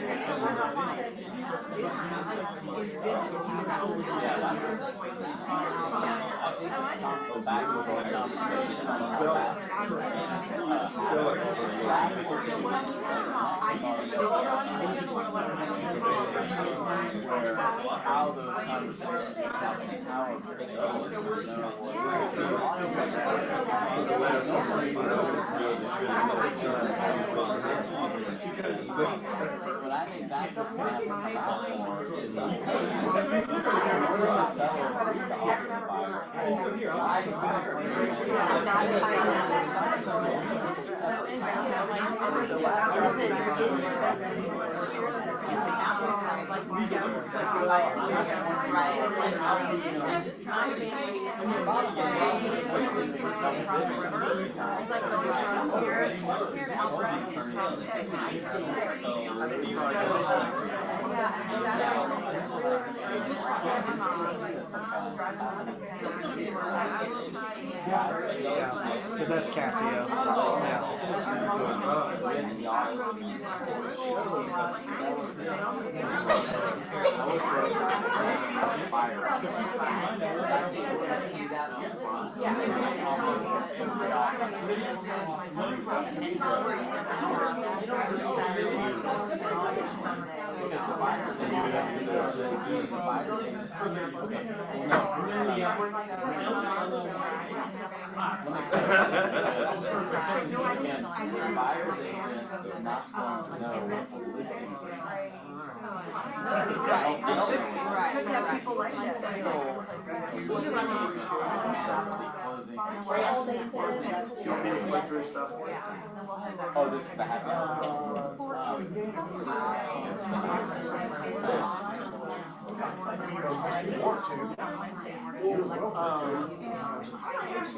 how those conversations and how when I that's what's gonna happen. So anyway, so like, is it in your best interest to share this in the county, like, we don't, like, buyers, right? And like, my family, across the river, it's like going from here to Alpharetta, across the state line. So, yeah, and Saturday morning, it's really, really like, my mom, driving one of town, Cause that's Casio. People like that. Oh, this is the happy hour.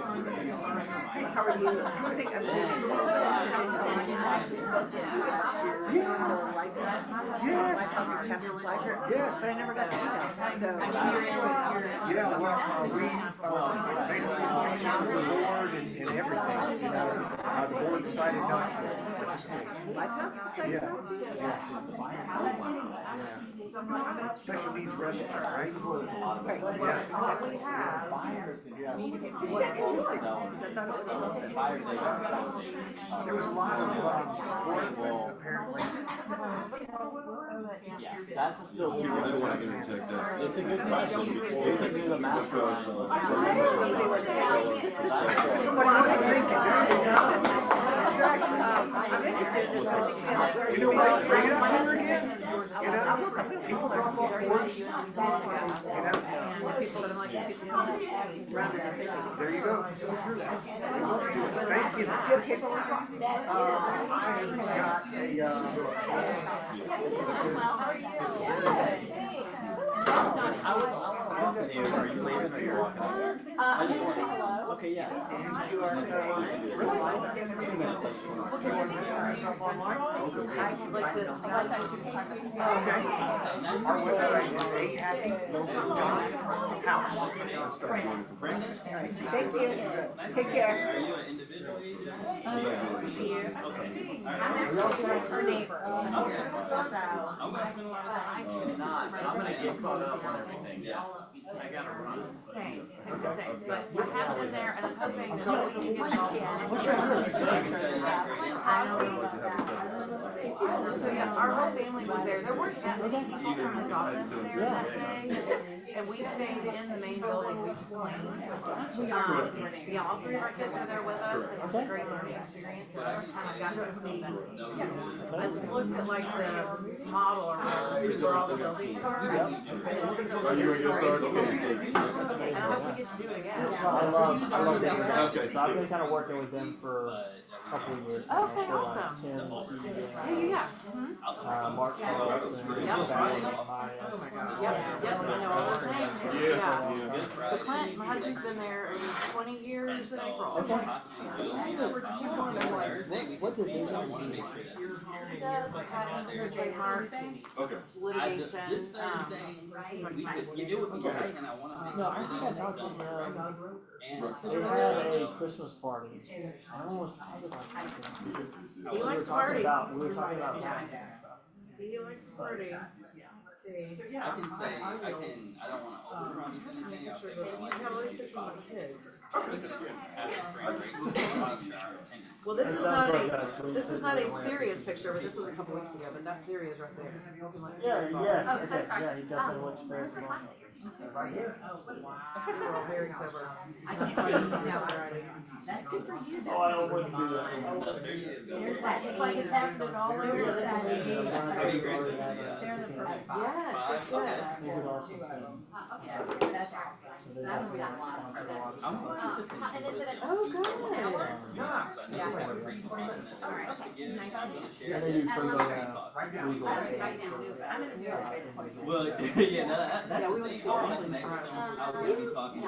How are you? I think I'm Yes, but I never got to eat them, so. Yeah, well, we, the board and everything, you know, the board decided not to participate. Yeah. Special needs restaurant, right? Right, Yeah. what we have. There was a lot of, support, apparently. Yeah, that's still too. I don't wanna interject that. It's a good question. We can do the math for ourselves. Somebody else is thinking, exactly. I'm interested in this particular. You know what, bring it up here again, you know? People drop off work, you know? And the people that I'm like, around it, There you go. Thank you. do you have paperwork? I got a, Well, how are you? Are you leaving or you walking out? I just want to. Okay, yeah. You are. 2 minutes. Okay. Our website is ahappy.house. Thank you. Take care. Are you an individual agent? I'm actually her neighbor. Okay. I'm gonna spend a lot of time. I'm not, but I'm gonna get caught up on everything, yes. I gotta run. Same, but I have it in there and I'm hoping that it'll get involved. So yeah, our whole family was there. There weren't that many people from his office there that day. And we stayed in the main building, we just cleaned. Yeah, all 3 of our kids were there with us and it was a great learning experience. And the first time I got to see, I looked at like the model or whatever, see where all the buildings were. Are you ready to start? Okay. And I hope we get to do it again. I love that. Okay. So I've been kind of working with them for a couple of years. now. Okay, So, like, awesome. Tim, Yeah. Mark Carlos, and Yep. Valerie Yep, Myers. yep, I know all those names. Yeah. So Clint, my husband's been there 20 years in April. What did they do? Trademark, Okay. litigation, This Thursday, it would be great, and I wanna make No, I sure think I that talked to them. and They had a Christmas party. I almost positive I talked to them. He likes to party. We were talking about that. He likes to party. Let's see. I can say, I don't wanna overpromise anything, I'll say what I You like have all to these do. pictures of my kids. After spring break, make sure our attendance. Well, this is It not sounds like a, a sweet this is not a situation. serious picture, but this was a couple weeks ago, but that there he is right there. Yeah, yes, Oh, so okay, sorry. yeah, he definitely looks very Where's the class that you're teaching? Right here. We were all very sober. I can't see it now. That's good for you. Oh, I wouldn't do that. No, 30 days ago. that, it's like it's happening all over. Have you graduated? They're the perfect. Five? Okay. Okay, that's awesome. That would be awesome for them. I'm going to And is it a? Oh, good. Yeah. So I know we have a presentation that Alright, I'm okay. gonna Nice share. to meet you. Yeah, they do I for love the, it. right now. Legal. Right now. I'm in New York. Well, yeah, no, that's the thing. I want to connect with them. I will be talking.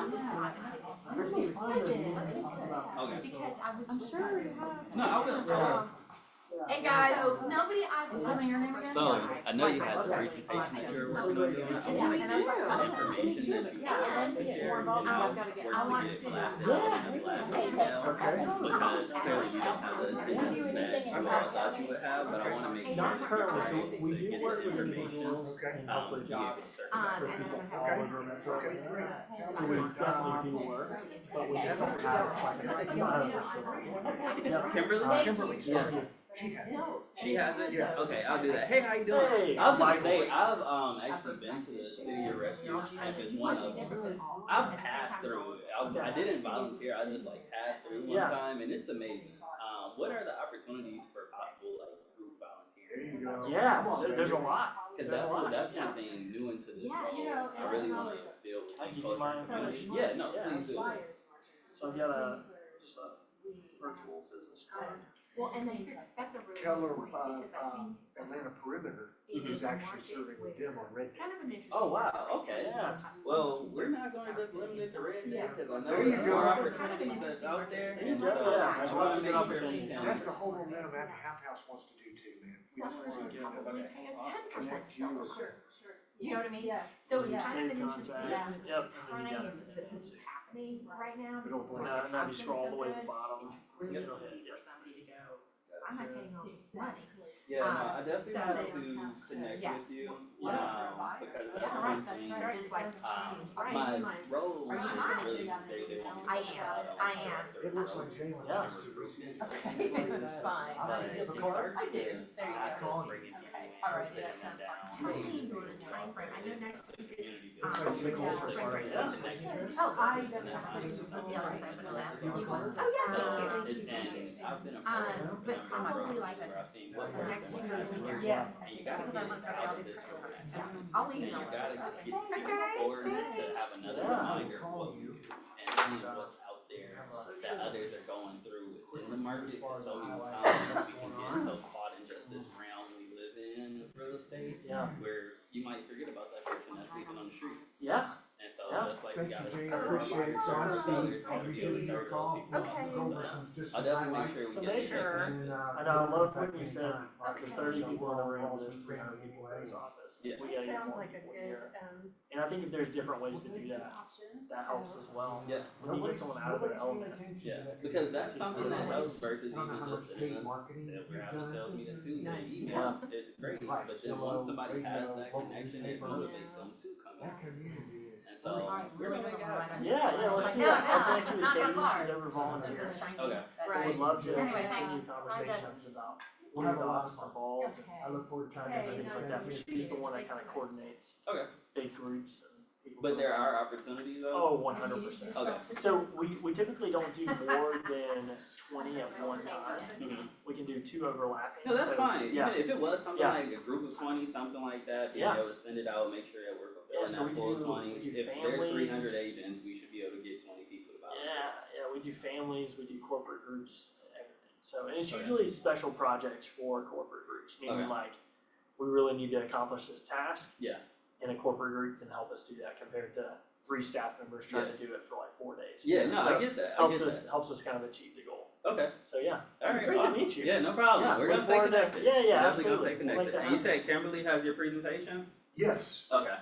Okay. Because I was. I'm sure you have. No, I will. Hey, guys. So nobody, tell me your name again. So, I know you had the presentation that you were working on doing. And to meet you. Information that you wanted to share, you know, work to get blasted out in the last email. Because clearly you don't have the attendance that you all thought you would have, but I wanna make sure Not that currently, you're so able we to do get work this with information, individuals and help to with be able to jobs. circle And back. then I'm gonna All have. over Metro. So we definitely do work, but we just don't have like a side of it. Yeah. Kimberly? Yeah. She has it? Yes. Okay, I'll do that. Hey, how you doing? Hey, I was gonna Michael. say, I've actually been to the City of Refuge, and it's one of them. I've passed through, I didn't volunteer, I just like passed through one Yeah. time, and it's amazing. What are the opportunities for possible like group volunteering? Yeah, there's a lot. Cause There's a lot. that's Yeah. one thing new into this Yeah, role. you know, I really wanna build Can I give you closer my community. information? Yeah, no, Yeah. please do. So I've got just a virtual business card. Well, and then that's a really. Keller, important because I think Atlanta Perimeter it is is a actually market serving with where them on Red it's kind of an interesting. Oh, wow, okay. Yeah. Well, we're not gonna just limit it to Red Dead, cause I know There you there's go. more So it's kind of an opportunities that's interesting out market. there, There you and go, so yeah. I There's wanna lots of make good sure we opportunities. can. That's the whole momentum that the Hap House wants to do too, man. We just Sellers wanna would probably pay us 10% to connect you sell with it. You know what I mean? So it's You kind of save an interesting contracts. Yep, and then time you got that this is happening right now. It'll because the blend. market Now has you been scroll all so the way to the good. bottom. It's really It'll hit, easy yeah. for somebody to go, I'm not paying all this money. Yeah, no, I definitely so- want to connect Yes. with you, Yeah. because That's that's right, one that's thing. right. It's like, My role Are you is high? really, they want me to. I am. It looks like Jalen. Yeah. wants to receive it. It's fine. The card? I do. There you go. Bringing people Okay, in, all right, sitting that them sounds down, fine. Tell me making your sure we timeframe. I know get next the week community is, building. spring break. Yeah. Oh, I definitely. Oh, yeah, thank you. It's, and I've been a part of But a number of probably like projects where I've seen what the works next and few what years. doesn't work. Yes. And you gotta Because I get want it to out all of these this critical program. permits. I'll And you email gotta it. get people Okay, forward to thanks. have another Yeah. reminder of what you do and seeing what's out there that others are going through within the market. Cause so many times we can get so caught in just this realm we live in with real estate. Yeah. Where you might forget about that person that's sleeping on the street. Yeah. And so Yeah. just like we Thank you, gotta Jane. serve our Appreciate it. buyers, So I'm serve Steve. others, I'll be we giving you a serve those call. people. Okay. Go over some, just I'll some definitely make highlights. sure we So get make sure. And, And I love when you said Mark, there's 30 people in the room, calls there's from 300 family people in anyway. this office. Yeah. We gotta get Sounds more like a people good, here. And I think if there's different ways to do that, that helps as well. Yeah. When you get someone out of their element. Yeah, because that's See something that something helps versus I don't know even how just much sitting paid in marketing sales, we're you've having a done. sales meeting Tuesday Yeah. email, it's great, Right, but then so, once somebody has radio, that local connection, it newspapers. motivates them to come That out. community is. And so, We're gonna make it happen. Yeah, let's Like, do no, that. I'll no, connect it's you not with that Katie, far. she's ever volunteered. okay, I would love to Anyway, continue thanks. conversations about We'll have getting a the lot of office fun. involved I look forward to kind and of. things like that, but she's the one that kind of coordinates okay, big groups and people. but there are opportunities though? Oh, 100%. Okay. So we typically don't do more than 20 at one time. Mhm. We can do 2 overlapping. No, that's so, fine, Yeah. even if it was something Yeah. like a group of 20, something like that, being Yeah. able to send it out, make sure that we're Yeah, fulfilling so we that full do- 20, we do if there's families. 300 agents, we should be able to get 20 people to volunteer. Yeah, we do families, we do corporate groups, everything. So, and it's Okay. usually special projects for corporate groups, meaning Okay. like, we really need to accomplish this task. Yeah. And a corporate group can help us do that compared to 3 staff members trying to do it for like 4 days. Yeah, no, So I get that, I helps get us, that. helps us kind of achieve the goal. Okay, So, yeah. alright, Great to awesome. meet you. Yeah, no problem, Yeah, we're look gonna stay forward to- connected. yeah, We're definitely absolutely. gonna stay We'll make connected. that And you happen. said Kimberly has your presentation? Yes, Okay,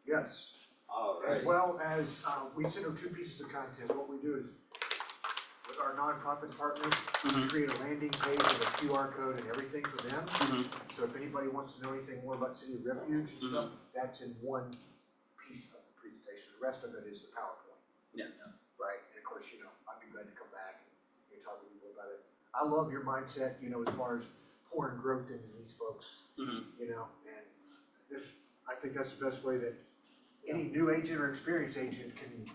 yes. alright. As well as, we send them 2 pieces of content. What we do is, with our nonprofit partners, we Mhm. create a landing page with a QR code and everything for them. Mhm. So if anybody wants to know anything more about City of Refuge and stuff, that's in one piece of the presentation. The rest of it is the PowerPoint. Yeah. Right, and of course, I'd be glad to come back and talk to people about it. I love your mindset, as far as pouring growth into these folks, Mhm. and this, I think that's the best way that any new agent or experienced agent can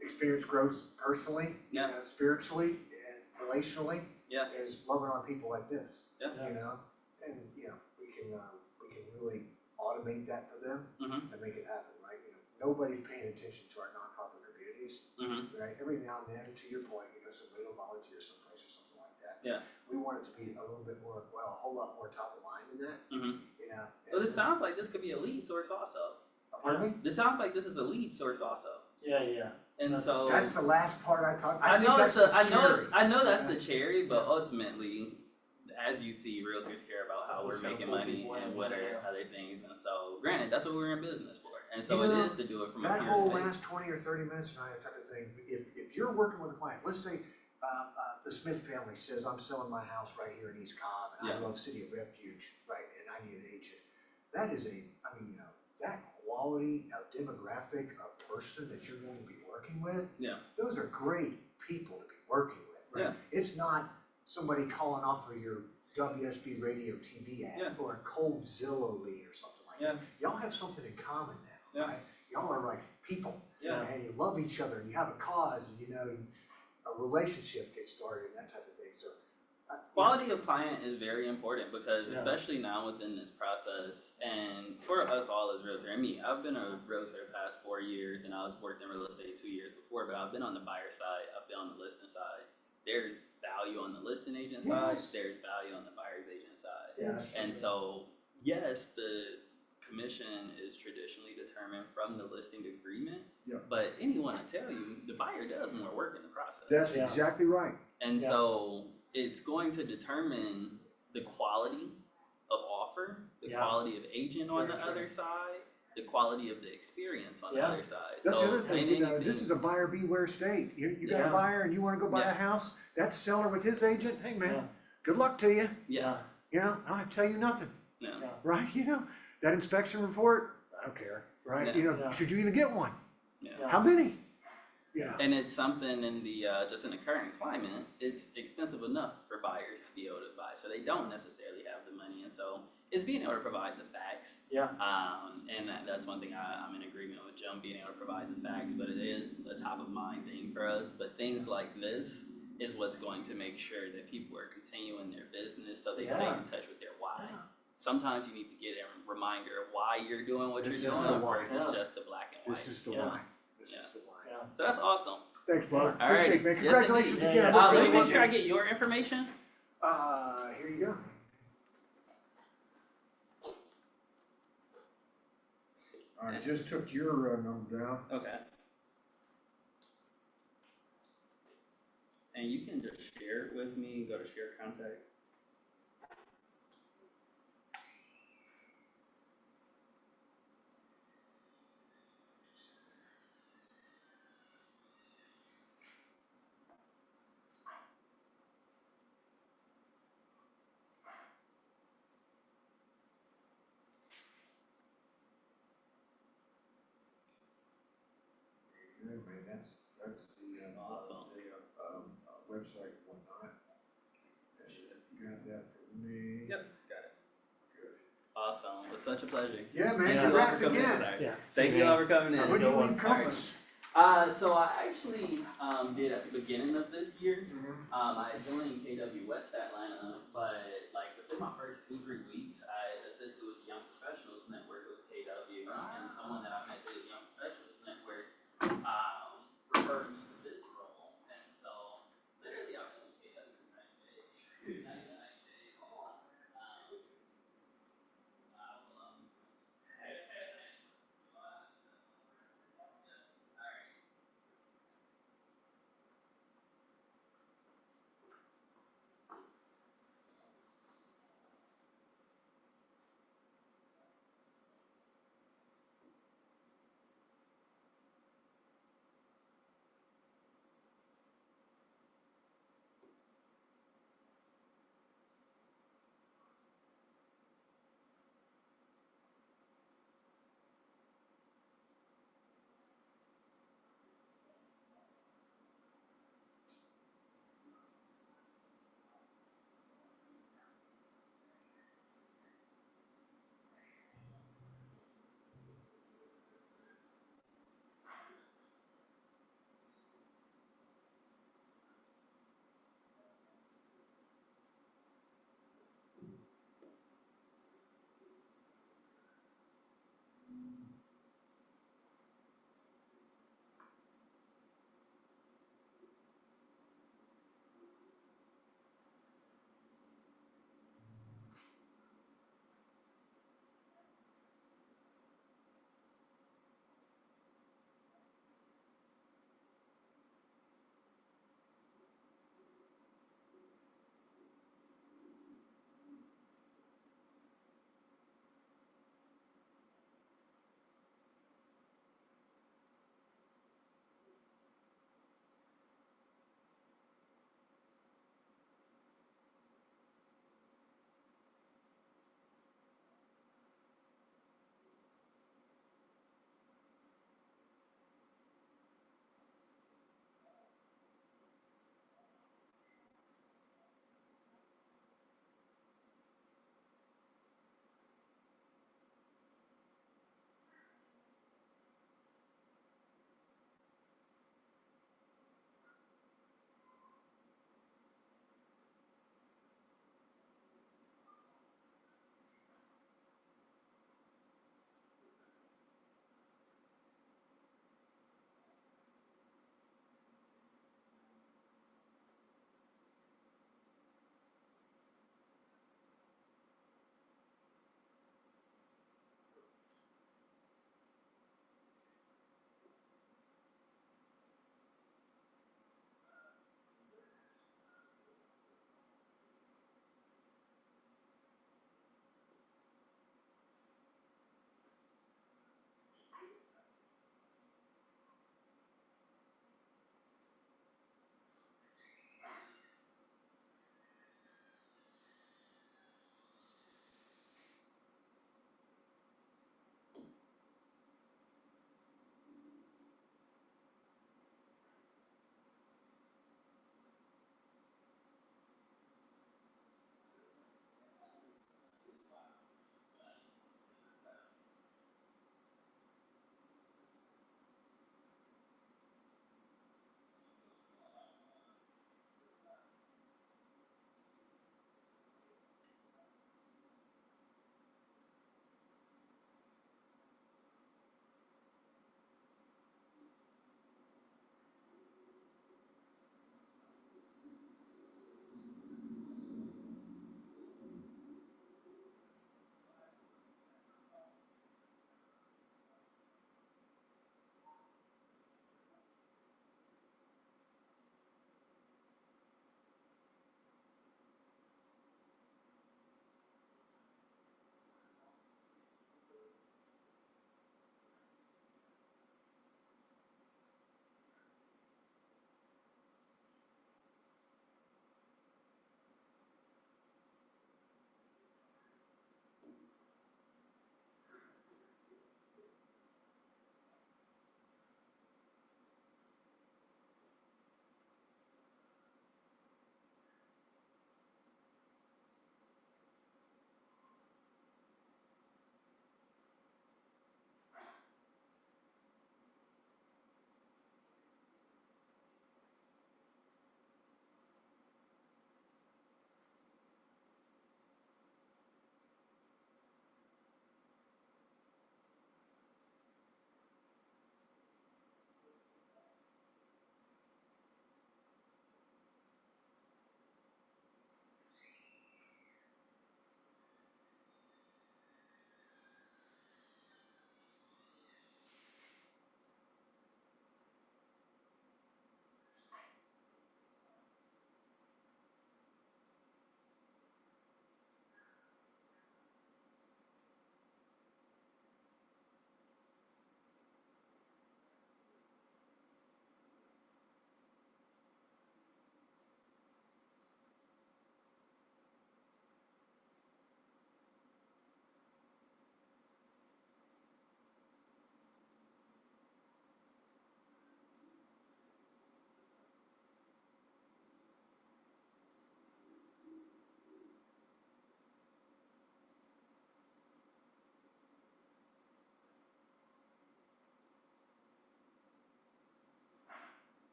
experience growth personally, Yeah. spiritually, and relationally, Yeah. is loving on people like this. Yeah. You know, and we can really automate that for them Mhm. and make it happen, right? Nobody's paying attention to our nonprofit communities, Mhm. right? Every now and then, to your point, somebody will volunteer someplace or something like that. Yeah. We want it to be a little bit more, a whole lot more top of mind than that, Mhm. and So this sounds like this could be a lead source also. pardon me? This sounds like this is a lead source also. Yeah. And so That's the last part I talked, I I think know that's it's the the, cherry. I know that's the cherry, but ultimately, as you see, realtors care about how That's we're what's gonna making pull money people in, and what are yeah. other things. And so, granted, that's what we're in business for. And so You know, it is to do it from a That pure whole space. last 20 or 30 minutes tonight, type of thing, if you're working with a client, let's say, the Smith family says, I'm selling my house right here in East Cobb, and I Yeah. love City of Refuge, right, and I need an agent. That is that quality of demographic of person that you're going to be working with, Yeah. those are great people to be working with, right? It's not somebody calling off for your WSB radio TV ad, Yeah. or a cold Zillow lead or something like that. Y'all have something in common now, Yeah. right? Y'all are like people, Yeah. and you love each other, and you have a cause, and a relationship gets started, and that type of thing, so. Quality of client is very important because Yeah. especially now within this process and for us all as realtor, and me, I've been a realtor the past 4 years and I was worked in real estate 2 years before, but I've been on the buyer side, I've been on the listing side. There's value on the listing agent side, Yes. there's value on the buyer's agent side. Yes. And so, yes, the commission is traditionally determined from the listing agreement, Yeah. but anyone will tell you, the buyer does more work in the process. That's exactly right. And so it's going to determine the quality of offer, the Yeah. quality of agent It's on the very true. other side, the quality of the experience on the Yeah. other side. That's So the other thing, in anything- this is a buyer beware state. You got a Yeah. buyer and you wanna go buy Yeah. a house, that seller with his agent, hey Yeah. man, good luck to you. Yeah, I don't have to tell you nothing, yeah, right? That inspection report, I don't care, right? Yeah. Yeah. Should you even get one? yeah. How many? And it's something in the, just in the current climate, it's expensive enough for buyers to be able to buy, so they don't necessarily have the money, and so it's being able to provide the facts. Yeah. And that's one thing I'm in agreement with Jim, being able to provide the facts, but it is a top of mind thing for us, but things like this is what's going to make sure that people are continuing their business, so they stay Yeah. in touch with their why. Sometimes you need to get a reminder of why you're doing what This you're is doing the why. versus Yeah. just the black and white. This is the Yeah. why. This Yeah. is the why. Yeah. So that's awesome. Thanks, brother. All right. Appreciate it, man. Yes, Congratulations indeed. again. Yeah. Let me make sure I get your information. Here you go. I just took your number down. Okay. And you can just share it with me, go to share contact. Yeah, man, that's the, Awesome. website and whatnot. And you got that for me? Yep, got it. Awesome. It was such a pleasure. Yeah, man, Thank you all congrats for coming in, again. sir. Yeah. Thank you all for coming in. What'd you Good one. encompass? So I actually did at the beginning of this year. I joined KW West Atlanta, but like within my first 2-3 weeks, I assisted with the Young Professionals Network with KW, and someone that I met through the Young Professionals Network referred me to this role, and so literally I've been with KW for 90 days. 99 days.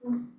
Mm.